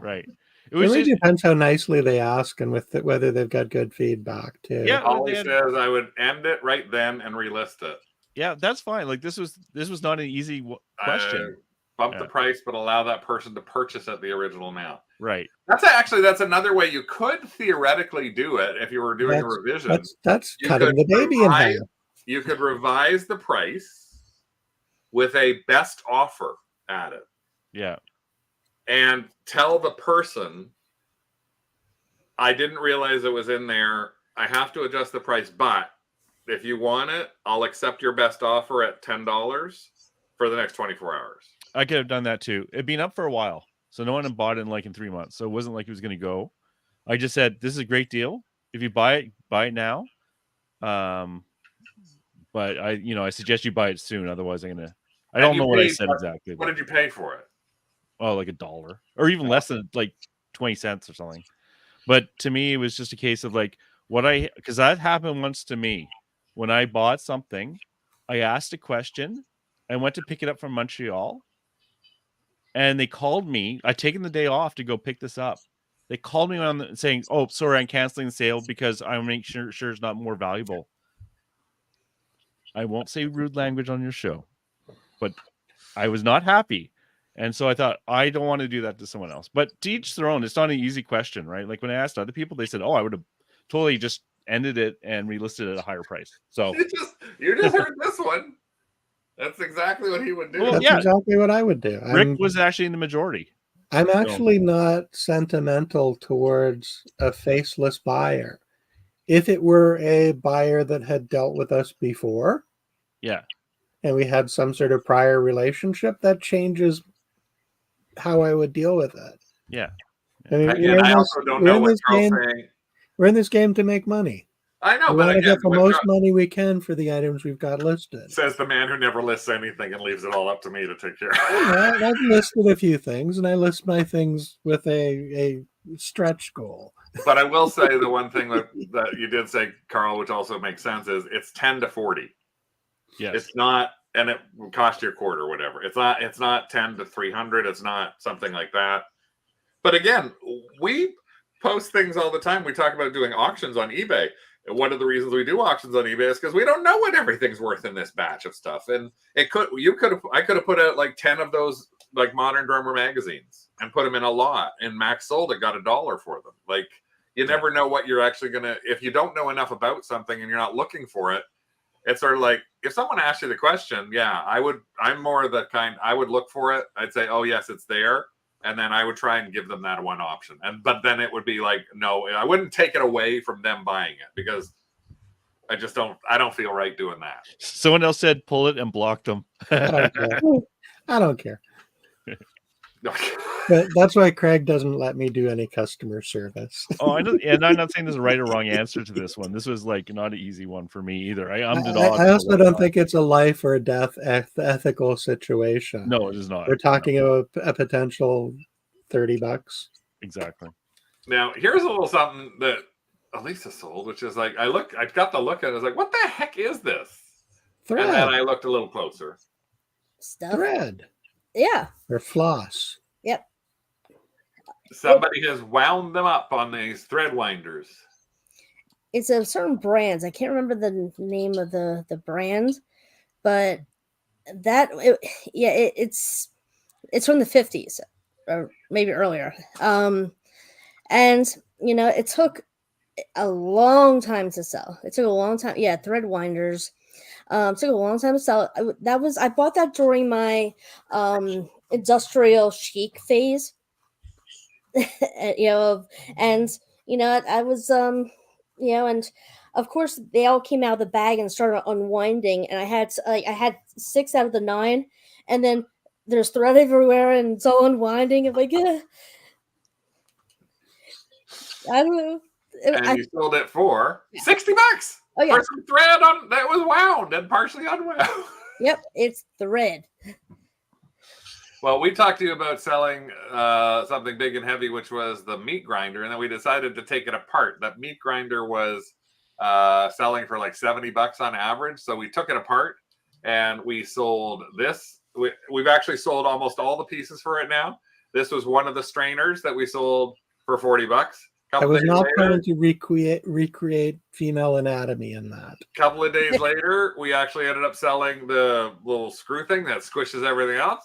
Right. It really depends how nicely they ask and with whether they've got good feedback too. Yeah, Holly says I would end it right then and relist it. Yeah, that's fine. Like this was not an easy question. Bump the price, but allow that person to purchase at the original amount. Right. That's another way you could theoretically do it if you were doing a revision. That's cutting the baby in half. You could revise the price with a best offer added. Yeah. And tell the person, I didn't realize it was in there. I have to adjust the price, but if you want it, I'll accept your best offer at $10 for the next 24 hours. I could have done that too. It'd been up for a while, so no one had bought it in 3 months. So it wasn't like it was going to go. I just said, this is a great deal. If you buy it now. But I suggest you buy it soon. Otherwise, I don't know what I said exactly. What did you pay for it? Oh, like $1 or even less than like 20 cents or something. But to me, it was just a case of like because that happened once to me when I bought something. I asked a question. I went to pick it up from Montreal, and they called me. I'd taken the day off to go pick this up. They called me saying, "Oh, sorry, I'm canceling the sale because I make sure it's not more valuable." I won't say rude language on your show, but I was not happy. And so I thought, I don't want to do that to someone else. But to each their own. It's not an easy question, right? Like when I asked other people, they said, oh, I would have totally just ended it and relisted it at a higher price. So you just heard this one. That's exactly what he would do. Well, that's exactly what I would do. Rick was actually in the majority. I'm actually not sentimental towards a faceless buyer. If it were a buyer that had dealt with us before, yeah, and we had some sort of prior relationship, that changes how I would deal with it. Yeah. I mean, Again, I also don't know what Carl's saying. We're in this game to make money. I know, we but want to again, get the most money we can for the items we've got listed. Says the man who never lists anything and leaves it all up to me to take care of. Yeah, I've listed a few things, and I list my things with a stretch goal. But I will say the one thing that you did say, Carl, which also makes sense, is it's 10 to 40. Yes. It's not, and it will cost you a quarter or whatever. It's not 10 to 300. It's not something like that. But again, we post things all the time. We talk about doing auctions on eBay. And one of the reasons we do auctions on eBay is because we don't know what everything's worth in this batch of stuff. And I could have put out like 10 of those like Modern Drummer magazines and put them in a lot, and Max sold it, got $1 for them. Like, you never know what you're actually gonna, if you don't know enough about something and you're not looking for it. It's sort of like, if someone asks you the question, yeah, I'm more the kind, I would look for it. I'd say, oh yes, it's there. And then I would try and give them that one option. But then it would be like, no, I wouldn't take it away from them buying it, because I don't feel right doing that. Someone else said pull it and blocked them. I don't care. But that's why Craig doesn't let me do any customer service. Oh, I know, and I'm not saying there's a right or wrong answer to this one. This was like not an easy one for me either. I also don't think it's a life or death ethical situation. No, it is not. We're talking about a potential $30. Exactly. Now, here's a little something that Elisa sold, which is like, I got the look at it. I was like, what the heck is this? Thread. And then I looked a little closer. Stuff. Thread. Yeah. Or floss. Yep. Somebody has wound them up on these thread winders. It's a certain brands. I can't remember the name of the brand, but it's from the 50s or maybe earlier. And it took a long time to sell. It took a long time. Yeah, thread winders. Took a long time to sell. I bought that during my industrial chic phase. I was and of course they all came out of the bag and started unwinding, and I had 6 out of the 9, and then there's thread everywhere and it's all unwinding. I'm like, I don't know. And you sold it for $60. Oh yeah, for some thread that was wound and partially unwound. Yep, it's thread. Well, we talked to you about selling something big and heavy, which was the meat grinder, and then we decided to take it apart. That meat grinder was selling for like $70 on average, so we took it apart and we sold this. We've actually sold almost all the pieces for it now. This was one of the strainers that we sold for $40. I was not trying to recreate female anatomy in that. A couple of days later, we actually ended up selling the little screw thing that squishes everything else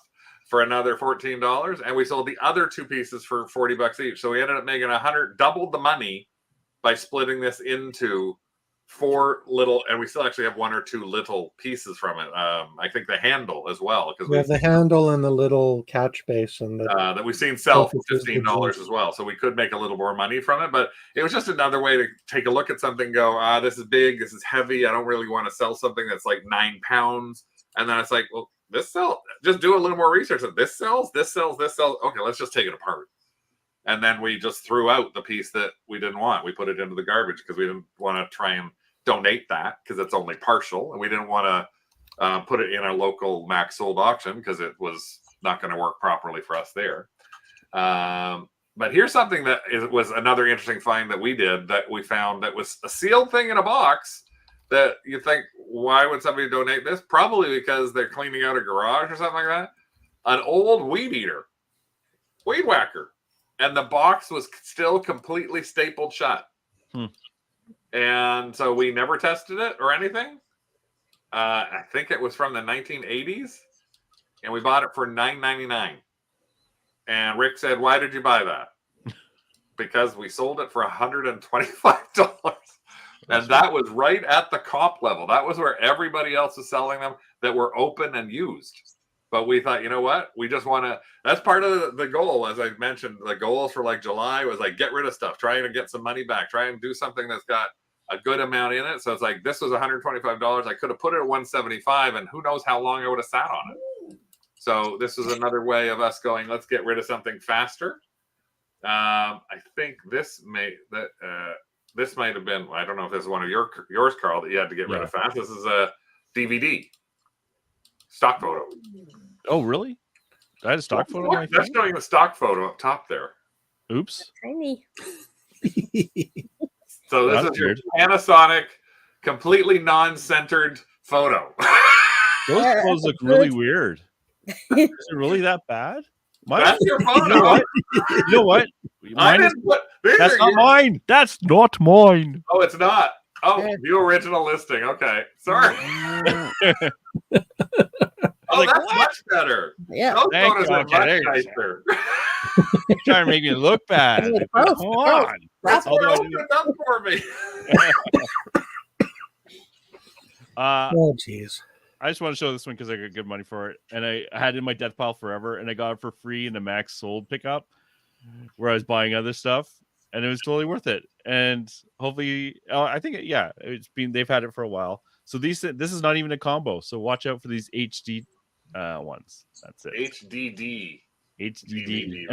for another $14, and we sold the other 2 pieces for $40 each. So we ended up making doubled the money by splitting this into 4 little, and we still actually have 1 or 2 little pieces from it. I think the handle as well, because we have the handle and the little catch basin that we've seen sell for $15 as well. So we could make a little more money from it, but it was just another way to take a look at something. And go, this is big, this is heavy. I don't really want to sell something that's like 9 pounds. And then it's like, well, this sells. Just do a little more research. This sells, this sells, this sells. Okay, let's just take it apart. And then we just threw out the piece that we didn't want. We put it into the garbage because we didn't want to try and donate that because it's only partial. And we didn't want to put it in our local max sold auction because it was not going to work properly for us there. But here's something that was another interesting find that we did that we found that was a sealed thing in a box that you think, why would somebody donate this? Probably because they're cleaning out a garage or something like that. An old weed eater, weed whacker. And the box was still completely stapled shut. And so we never tested it or anything. I think it was from the 1980s. And we bought it for $9.99. And Rick said, why did you buy that? Because we sold it for $125. And that was right at the comp level. That was where everybody else was selling them that were open and used. But we thought, you know what? We just want to, that's part of the goal. As I mentioned, the goals for like July was like, get rid of stuff, trying to get some money back, try and do something that's got a good amount in it. So it's like, this was $125. I could have put it at $175 and who knows how long I would have sat on it. So this was another way of us going, let's get rid of something faster. I think this might have been, I don't know if this is one of yours, Carl, that you had to get rid of fast. This is a DVD stock photo. Oh, really? I had a stock photo. That's showing the stock photo up top there. Oops. Tiny. So this is your Panasonic, completely non-centered photo. Those photos look really weird. Is it really that bad? That's your photo. You know what? That's not mine. That's not mine. Oh, it's not. Oh, the original listing. Okay. Sorry. Oh, that's much better. Yeah. Those photos are much nicer. You're trying to make me look bad. Come on. That's what opened it up for me. Oh, jeez. I just want to show this one because I got good money for it. And I had it in my death pile forever. And I got it for free in a max sold pickup where I was buying other stuff. And it was totally worth it. And hopefully, I think, they've had it for a while. So this is not even a combo. So watch out for these HD ones. That's it. HDD. And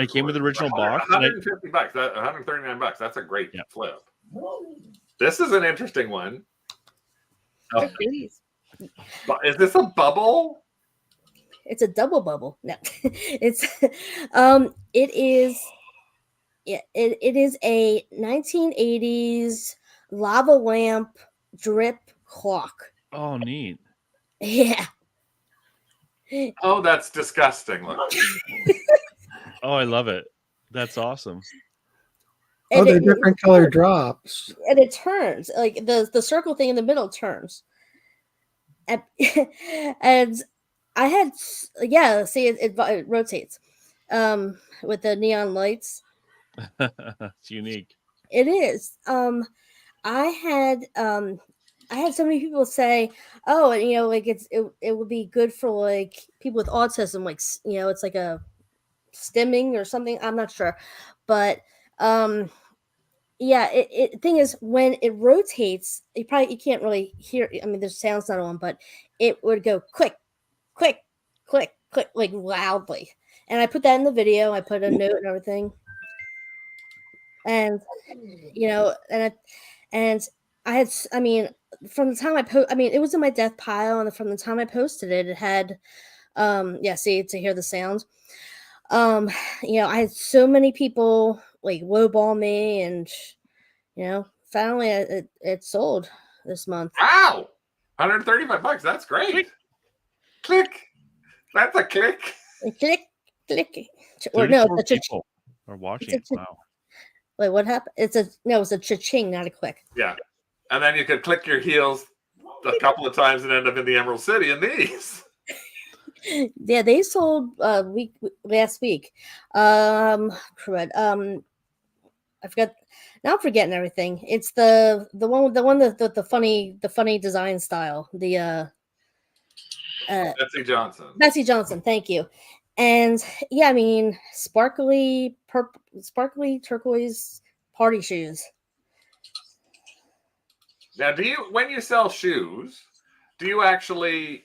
it came with the original box. $150, $139. That's a great flip. This is an interesting one. Oh. Is this a bubble? It's a double bubble. No, it's it is. Yeah, it is a 1980s lava lamp drip clock. Oh, neat. Yeah. Oh, that's disgusting. Look. Oh, I love it. That's awesome. And they're different color drops. And it turns, like the circle thing in the middle turns. And I had, see, it rotates with the neon lights. It's unique. It is. I had so many people say, "Oh, and like it would be good for like people with autism, like it's like a stimming or something." I'm not sure, but thing is when it rotates, you can't really hear. I mean, there's sounds not on, but it would go click, click, click, click, like loudly. And I put that in the video. I put a note and everything. And I had, from the time it was in my death pile, and from the time I posted it, it had, see, to hear the sounds. I had so many people like lowball me, and finally it sold this month. Wow, $135. That's great. Click. That's a click. Click, click. Or no, it's people are watching. Wow. Wait, what happened? It's a cha-ching, not a click. Yeah. And then you could click your heels a couple of times and end up in the Emerald City in these. Yeah, they sold last week. I forgot. Now I'm forgetting everything. It's the one the funny design style. The Betsy Johnson. Thank you. And sparkly turquoise party shoes. Now, when you sell shoes, do you actually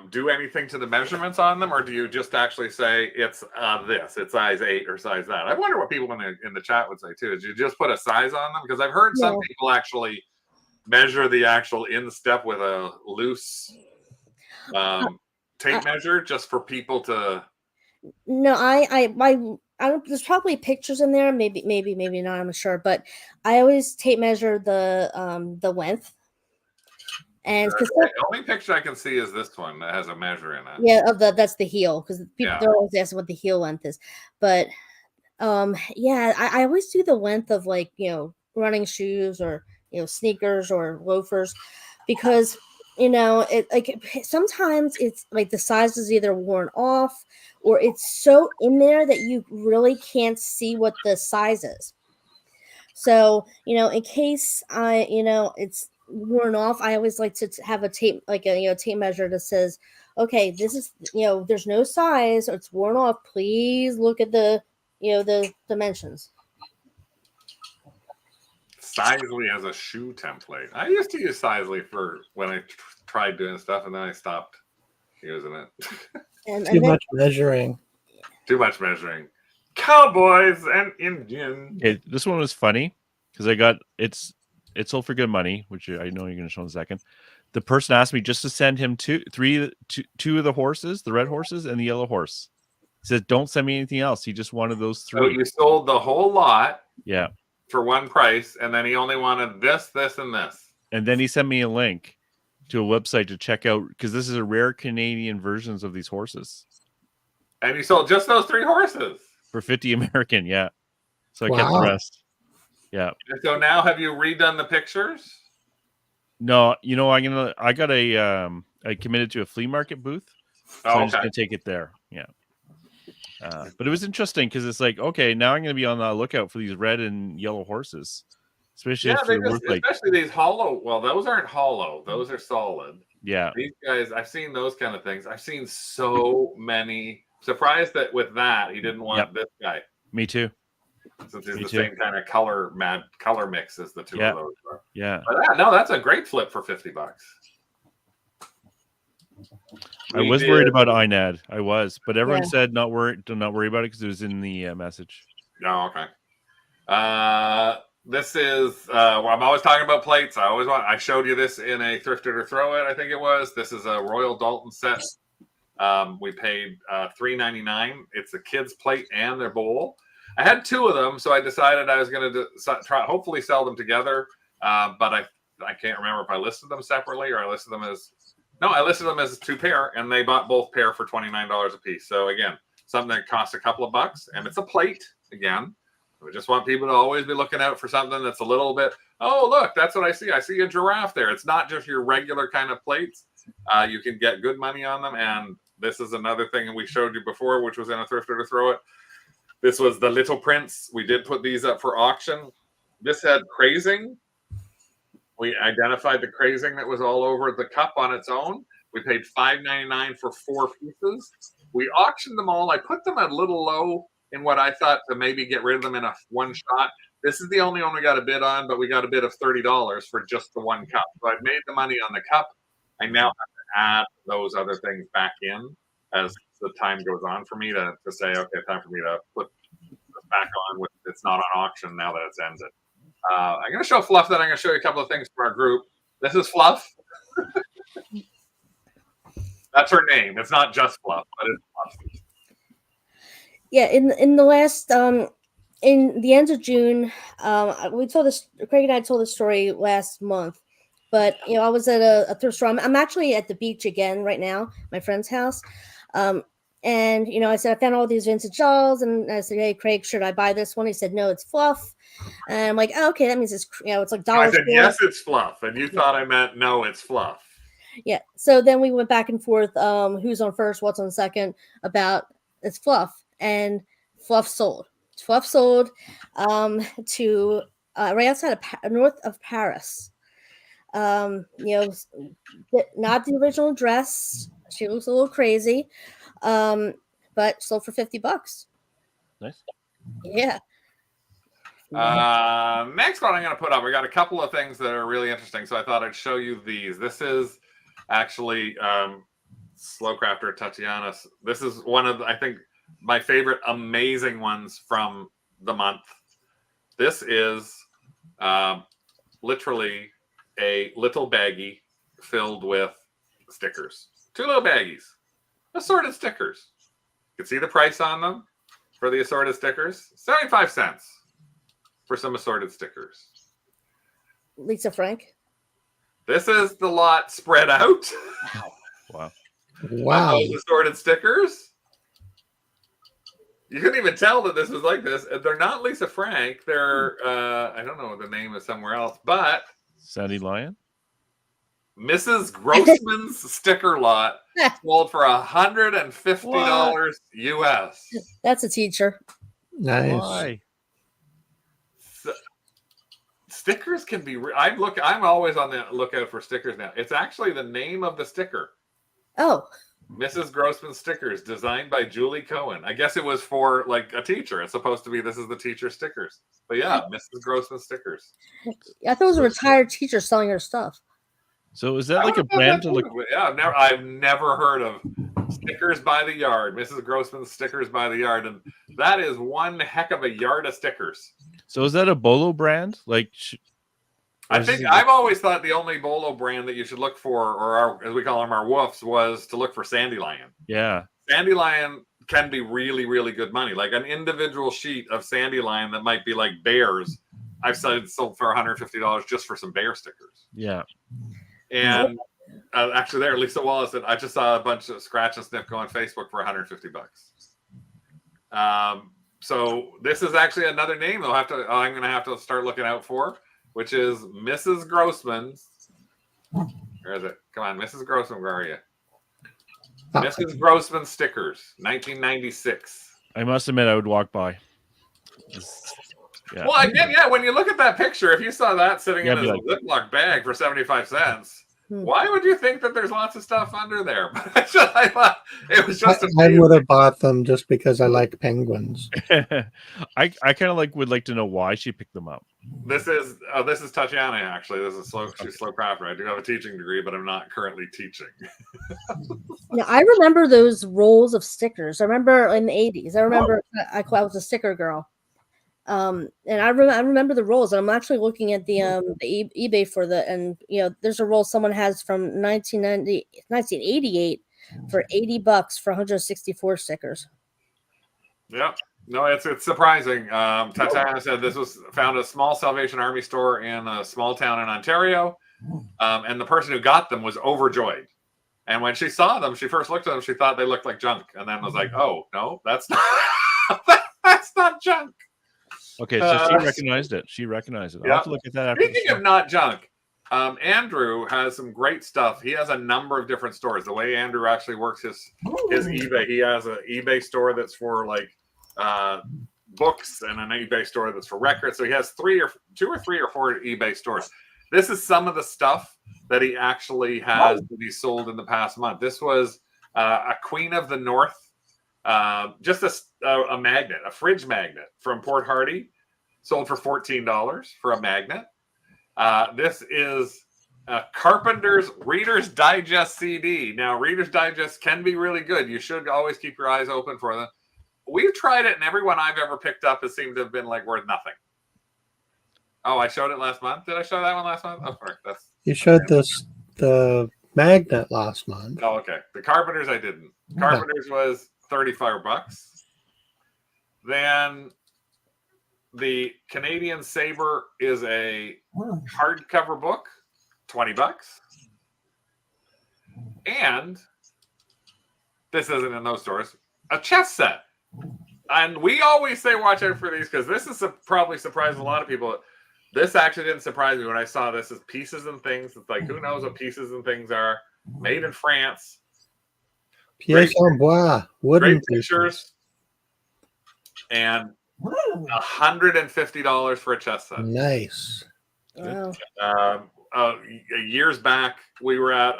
do anything to the measurements on them, or do you just actually say it's this, it's size 8 or size that? I wonder what people in the chat would say too. Is you just put a size on them? Because I've heard some people actually measure the actual instep with a loose tape measure just for people to. No, I don't, there's probably pictures in there, maybe not, I'm not sure, but I always tape measure the length. And the only picture I can see is this one that has a measure in it. Yeah, that's the heel, because people they're always asking what the heel length is. But yeah, I always do the length of, like, running shoes, or sneakers or loafers, because it, like, sometimes it's like the size is either worn off, or it's so in there that you really can't see what the size is. So, in case it's worn off, I always like to have a tape, like a tape measure that says, okay, this is, there's no size, or it's worn off. Please look at the dimensions. Sizely as a shoe template. I used to use Sizely for when I tried doing stuff, and then I stopped using it. Too much measuring. Too much measuring. Cowboys and Indians. Okay, this one was funny because it sold for good money, which I know you're going to show in a second. The person asked me just to send him two of the horses, the red horses and the yellow horse. He said, "Don't send me anything else." He just wanted those 3. So you sold the whole lot, yeah, for one price, and then he only wanted this, and this. And then he sent me a link to a website to check out, because this is a rare Canadian versions of these horses. And you sold just those 3 horses for 50 American, yeah. So I kept the rest. Yeah. And so now, have you redone the pictures? No, I committed to a flea market booth. So I'm just gonna take it there. Yeah. But it was interesting because it's like, okay, now I'm gonna be on the lookout for these red and yellow horses. Especially especially these hollow. Well, those aren't hollow, those are solid. Yeah. These guys, I've seen those kind of things. I've seen so many. Surprised that with that he didn't want this guy. Me too. Since it's the same kind of color mix as the 2 of those are. Yeah. But no, that's a great flip for $50. I was worried about INAD. I was, but everyone said do not worry about it because it was in the message. Oh, okay. This is well, I'm always talking about plates. I showed you this in a Thrift It or Throw It, I think it was. This is a Royal Dalton set. We paid $3.99. It's a kid's plate and their bowl. I had 2 of them, so I decided I was going to try, hopefully sell them together. But I can't remember if I listed them separately or I listed them as 2 pair, and they bought both pair for $29 a piece. So again, something that costs a couple of bucks, and it's a plate again. We just want people to always be looking out for something that's a little bit, oh, look, that's what I see. I see a giraffe there. It's not just your regular kind of plates. You can get good money on them. And this is another thing we showed you before, which was in a Thrift It or Throw It. This was the Little Prince. We did put these up for auction. This had crazing. We identified the crazing that was all over the cup on its own. We paid $5.99 for 4 pieces. We auctioned them all. I put them a little low in what I thought to maybe get rid of them in one shot. This is the only one we got a bid on, but we got a bid of $30 for just the one cup. So I made the money on the cup. I now have to add those other things back in as the time goes on for me to say, okay, time for me to put this back on. It's not on auction now that it's ended. I'm going to show Fluff, then I'm going to show you a couple of things from our group. This is Fluff. That's her name. It's not just Fluff, but it's Fluff. Yeah, in the last in the end of June, we told this. Craig and I told the story last month, but I was at a thrift store. I'm actually at the beach again right now, my friend's house. And I said I found all these vintage dolls, and I said, "Hey, Craig, should I buy this one?" He said, "No, it's Fluff." And I'm like, "Oh, okay, that means it's it's like dollar." I said, "Yes, it's Fluff," and you thought I meant no, it's Fluff. Yeah. So then we went back and forth. Who's on first? What's on second? About it's Fluff. And Fluff sold. Fluff sold to right outside of north of Paris. Not the original dress. She looks a little crazy, but sold for $50. Nice. Yeah. Next one I'm going to put up. We got a couple of things that are really interesting, so I thought I'd show you these. This is actually Slow Crafter Tatiana. This is one of, I think, my favorite amazing ones from the month. This is literally a little baggie filled with stickers. 2 little baggies. Assorted stickers. You can see the price on them for the assorted stickers. 75 cents for some assorted stickers. Lisa Frank. This is the lot spread out. Wow. Wow. Those assorted stickers. You couldn't even tell that this was like this. They're not Lisa Frank. They're, I don't know what the name is somewhere else, but Sandy Lion. Mrs. Grossman's sticker lot sold for $150 US. That's a teacher. Nice. Why? Stickers can be. I'm always on the lookout for stickers now. It's actually the name of the sticker. Oh. Mrs. Grossman stickers, designed by Julie Cohen. I guess it was for like a teacher. It's supposed to be this is the teacher stickers. But yeah, Mrs. Grossman stickers. I thought it was a retired teacher selling her stuff. So is that like a brand to look? Yeah, I've never heard of Stickers by the Yard. Mrs. Grossman's Stickers by the Yard, and that is one heck of a yard of stickers. So is that a Bolo brand? Like, I think I've always thought the only Bolo brand that you should look for, or our, as we call them, our woofs, was to look for Sandy Lion. Yeah, Sandy Lion can be really, really good money. Like an individual sheet of Sandy Lion that might be like bears, I've sold for $150 just for some bear stickers. Yeah. And actually, there, Lisa Wallace said, I just saw a bunch of scratch and sniff go on Facebook for $150. So this is actually another name I'm going to have to start looking out for, which is Mrs. Grossman's. Where is it? Come on, Mrs. Grossman, where are you? Mrs. Grossman Stickers, 1996. I must admit, I would walk by. Yeah. Well, again, yeah, when you look at that picture, if you saw that sitting in a Ziploc bag for 75 cents, why would you think that there's lots of stuff under there? But I thought it was just I would have bought them just because I like penguins. I kind of would like to know why she picked them up. This is Tatiana, actually. This is she's Slow Crafter. I do have a teaching degree, but I'm not currently teaching. Yeah, I remember those rolls of stickers. I remember in the 80s. I remember I was a sticker girl. And I remember the rolls. I'm actually looking at the eBay for and there's a roll someone has from 1988 for $80 for 164 stickers. Yeah, no, it's surprising. Tatiana said this was found at a small Salvation Army store in a small town in Ontario, and the person who got them was overjoyed. And when she saw them, she first looked at them, she thought they looked like junk, and then was like, "Oh no, that's not that's not junk." Okay, so she recognized it. I'll have to look at that after. Speaking of not junk, Andrew has some great stuff. He has a number of different stores. The way Andrew actually works his eBay, he has an eBay store that's for like books and an eBay store that's for records. So he has 2 or 3 or 4 eBay stores. This is some of the stuff that he actually has that he sold in the past month. This was a Queen of the North. Just a magnet, a fridge magnet from Port Hardy, sold for $14 for a magnet. This is a Carpenter's Reader's Digest CD. Now, Reader's Digest can be really good. You should always keep your eyes open for them. We've tried it, and everyone I've ever picked up has seemed to have been like worth nothing. Oh, I showed it last month. Did I show that one last month? Oh, sorry. You showed the magnet last month. Oh, okay. The Carpenter's I didn't. Carpenter's was $35. Then the Canadian Saber is a hardcover book, $20. And this isn't in those stores, a chess set. And we always say watch out for these because this is probably surprised a lot of people. This actually didn't surprise me when I saw this as Pieces and Things. It's like, who knows what Pieces and Things are? Made in France. Pièce en bois, wooden great pictures, and $150 for a chess set. Nice. Wow. Years back, we were at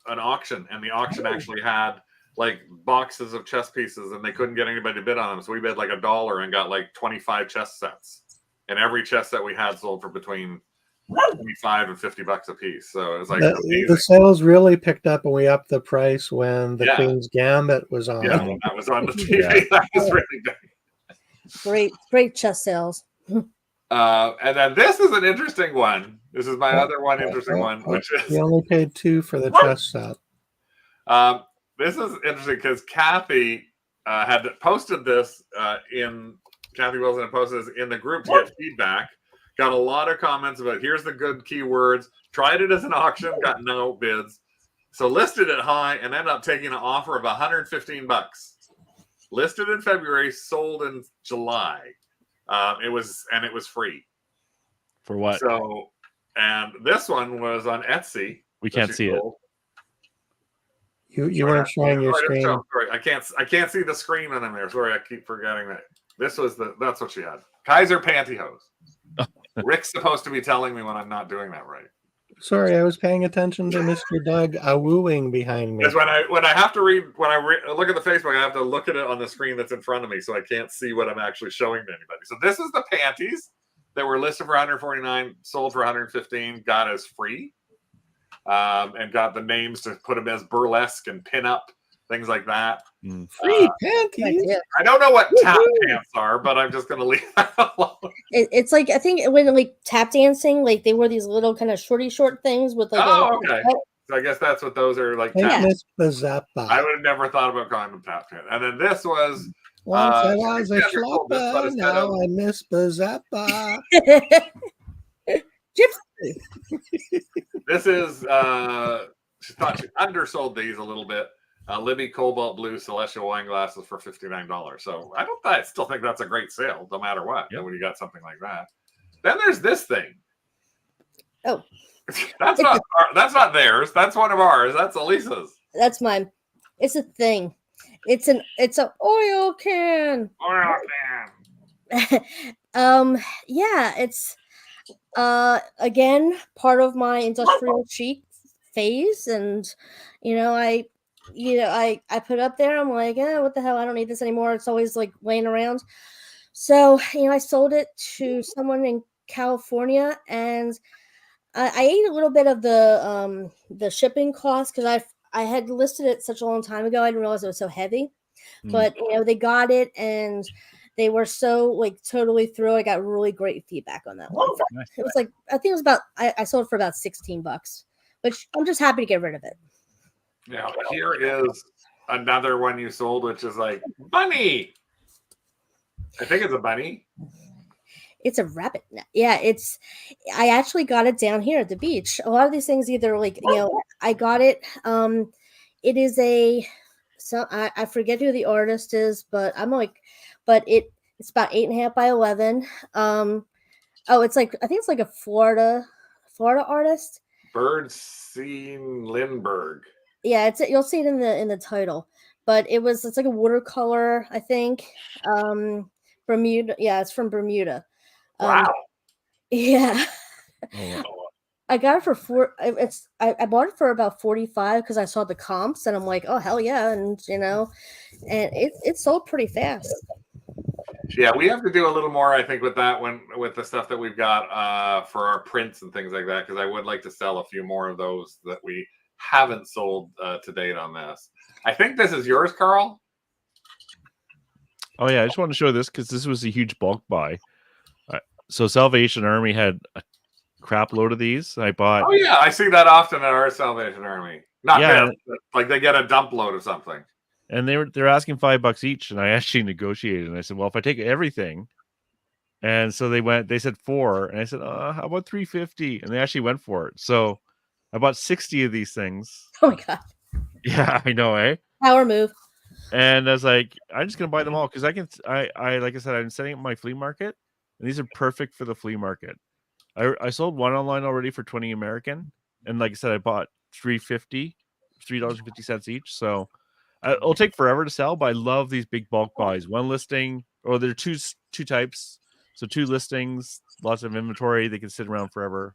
an auction, and the auction actually had like boxes of chess pieces, and they couldn't get anybody to bid on them. So we bid like $1 and got like 25 chess sets. And every chess set we had sold for between $25 and $50 a piece. So it was like the sales really picked up and we upped the price when the Queen's Gambit was on. Yeah, when that was on the TV. That was really good. Great chess sales. And then this is an interesting one. This is my other one interesting one, which is we only paid $2 for the chess set. This is interesting because Kathy had posted this Kathy Wilson had posted this in the group to get feedback. Got a lot of comments about here's the good keywords. Tried it as an auction, got no bids. So listed it high and ended up taking an offer of $115. Listed in February, sold in July. It was free. For what? So, and this one was on Etsy. We can't see it. You weren't showing your screen. Sorry, I can't see the screen on there. Sorry, I keep forgetting that. That's what she had. Kaiser pantyhose. Rick's supposed to be telling me when I'm not doing that right. Sorry, I was paying attention to Mr. Doug wooing behind me. Because when I have to look at the Facebook, I have to look at it on the screen that's in front of me, so I can't see what I'm actually showing to anybody. So this is the panties that were listed for $149, sold for $115, got as free, and got the names to put them as burlesque and pin up, things like that. Free panties. I don't know what tap pants are, but I'm just going to leave that alone. It's like, I think when like tap dancing, like they wore these little kind of short things with like. Okay. So I guess that's what those are like. I would have never thought about calling them tap pants. And then this was. Once I was a schlopper, now I miss Bazappa. Gypsy. This is. She thought she undersold these a little bit. Libby Cobalt Blue Celestial wine glasses for $59. So I still think that's a great sale, no matter what. Yep. When you got something like that. Then there's this thing. Oh, that's not theirs. That's one of ours. That's Elisa's. That's mine. It's a thing. It's an oil can. Oil can. Yeah. It's again part of my industrial chic phase, and I put it up there. I'm like, what the hell? I don't need this anymore. It's always like laying around. So, I sold it to someone in California, and I ate a little bit of the shipping cost because I had listed it such a long time ago. I didn't realize it was so heavy, but they got it and they were so like totally through. I got really great feedback on that one. Nice. It was like, I think it was about, I sold it for about $16, which I'm just happy to get rid of it. Yeah, here is another one you sold, which is like bunny. I think it's a bunny. It's a rabbit. Yeah, I actually got it down here at the beach. A lot of these things either like, I got it. It is I forget who the artist is, but it's about 8.5 by 11. It's like, I think it's like a Florida artist. Birdsein Lindbergh. Yeah, you'll see it in the title, but it's like a watercolor, I think. Bermuda. Yeah, it's from Bermuda. Wow. Yeah. Oh. I got it for I bought it for about 45 because I saw the comps and I'm like, oh hell yeah, and and it sold pretty fast. Yeah, we have to do a little more, I think, with that one, with the stuff that we've got for our prints and things like that, because I would like to sell a few more of those that we haven't sold to date on this. I think this is yours, Carl. Oh yeah, I just want to show this because this was a huge bulk buy. So Salvation Army had a crap load of these. I bought. Oh yeah, I see that often at our Salvation Army. Like they get a dump load of something. And they're asking $5 each, and I actually negotiated. And I said, well, if I take everything, and so they said 4, and I said, how about $350? And they actually went for it. So I bought 60 of these things. Oh my god. Yeah, I know, eh? Power move. And I was like, I'm just gonna buy them all because I like I said, I'm setting up my flea market, and these are perfect for the flea market. I sold one online already for 20 American, and like I said, I bought $3.50 each. So it'll take forever to sell, but I love these big bulk buys. One listing, or there are two types, so 2 listings, lots of inventory. They can sit around forever.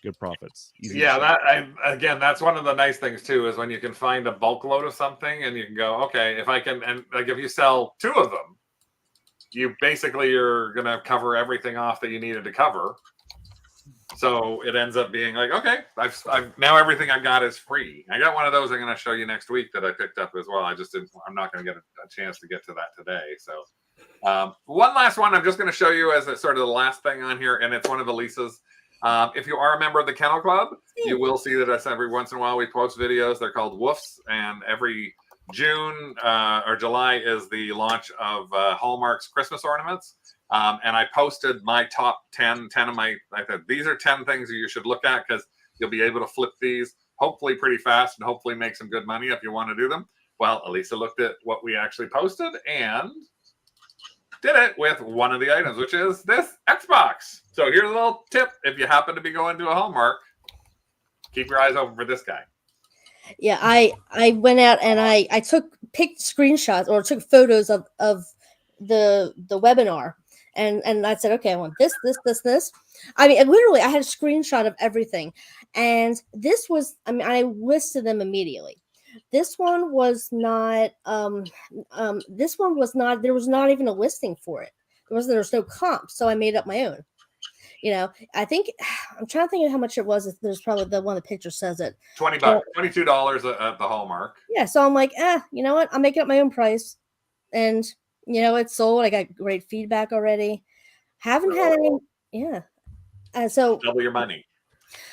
Good profits. Easy that's one of the nice things too, is when you can find a bulk load of something and you can go, okay, if I can, and like if you sell 2 of them, you're gonna cover everything off that you needed to cover. So it ends up being like, okay, I've now everything I got is free. I got one of those I'm going to show you next week that I picked up as well. I just didn't. I'm not going to get a chance to get to that today. So one last one I'm just going to show you as a, sort of the last thing on here, and it's one of Elisa's. If you are a member of the Kennel Club, you will see that us every once in a while we post videos. They're called Woofs, and every June or July is the launch of Hallmark's Christmas ornaments. And I posted my top 10 of my, I said, these are 10 things that you should look at because you'll be able to flip these hopefully pretty fast and hopefully make some good money if you want to do them. Well, Elisa looked at what we actually posted and did it with one of the items, which is this Xbox. So here's a little tip. If you happen to be going to a Hallmark, keep your eyes open for this guy. Yeah, I went out and I picked screenshots or took photos of the webinar. And I said, okay, I want this. I mean, literally, I had a screenshot of everything. And this was, I mean, I listed them immediately. This one was not, there was not even a listing for it. There was no comp. So I made up my own. You know, I think, I'm trying to think of how much it was. There's probably the one, the picture says it. $20, $22 at the Hallmark. Yeah. So I'm like, you know what? I'm making up my own price. And, you know, it's sold. I got great feedback already. Haven't had any. Yeah. So double your money.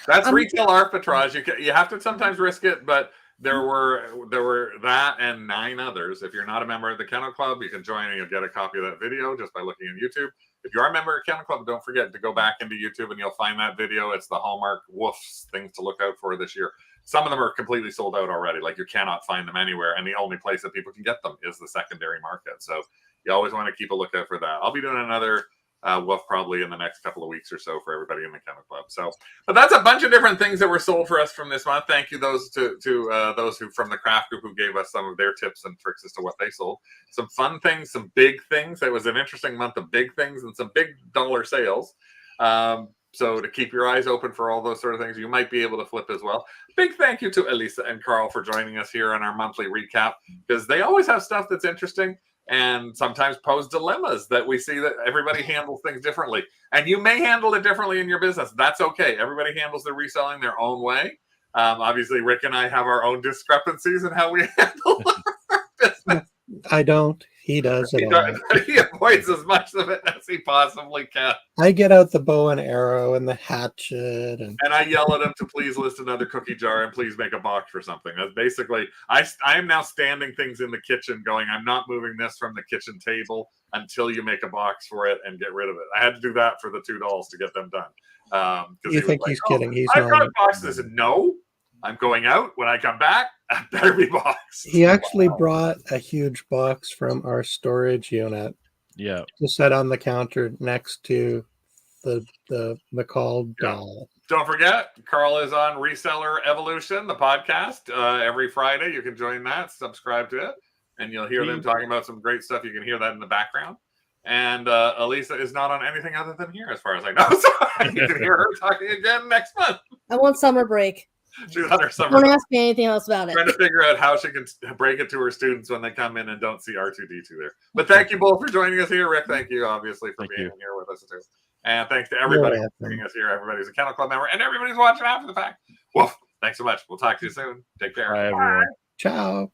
That's retail arbitrage. You have to sometimes risk it, but there were that and 9 others. If you're not a member of the Kennel Club, you can join and you'll get a copy of that video just by looking on YouTube. If you are a member of Kennel Club, don't forget to go back into YouTube and you'll find that video. It's the Hallmark Woofs things to look out for this year. Some of them are completely sold out already. Like you cannot find them anywhere. And the only place that people can get them is the secondary market. So you always want to keep a lookout for that. I'll be doing another Woof probably in the next couple of weeks or so for everybody in the Kennel Club. So, but that's a bunch of different things that were sold for us from this month. Thank you those to those who from the craft group who gave us some of their tips and tricks as to what they sold. Some fun things, some big things. It was an interesting month of big things and some big dollar sales. So to keep your eyes open for all those sort of things, you might be able to flip as well. Big thank you to Elisa and Carl for joining us here on our monthly recap because they always have stuff that's interesting and sometimes pose dilemmas that we see that everybody handles things differently. And you may handle it differently in your business. That's okay. Everybody handles their reselling their own way. Obviously, Rick and I have our own discrepancies in how we handle our business. I don't. He does it all. He avoids as much of it as he possibly can. I get out the bow and arrow and the hatchet. And I yell at him to please list another cookie jar and please make a box for something. That's basically, I am now standing things in the kitchen going, I'm not moving this from the kitchen table until you make a box for it and get rid of it. I had to do that for the $2 to get them done. You think he's kidding. He's I've not. got boxes. And no, I'm going out. When I come back, I better be boxed. He actually brought a huge box from our storage unit. Yeah. To set on the counter next to the McCall doll. Don't forget, Carl is on Reseller Evolution, the podcast, every Friday. You can join that, subscribe to it, and you'll hear them talking about some great stuff. You can hear that in the background. And Elisa is not on anything other than here, as far as I know. So you can hear her talking again next month. I want summer break. She's on her summer. Don't ask me anything else about it. Trying to figure out how she can break it to her students when they come in and don't see R2D2 there. But thank you both for joining us here. Rick, thank you, obviously, for being here with us, too. And thanks to everybody for joining us here. Everybody's a Kennel Club member, and everybody's watching after the fact. Woof. Thanks so much. We'll talk to you soon. Take care. Bye, everyone. Ciao.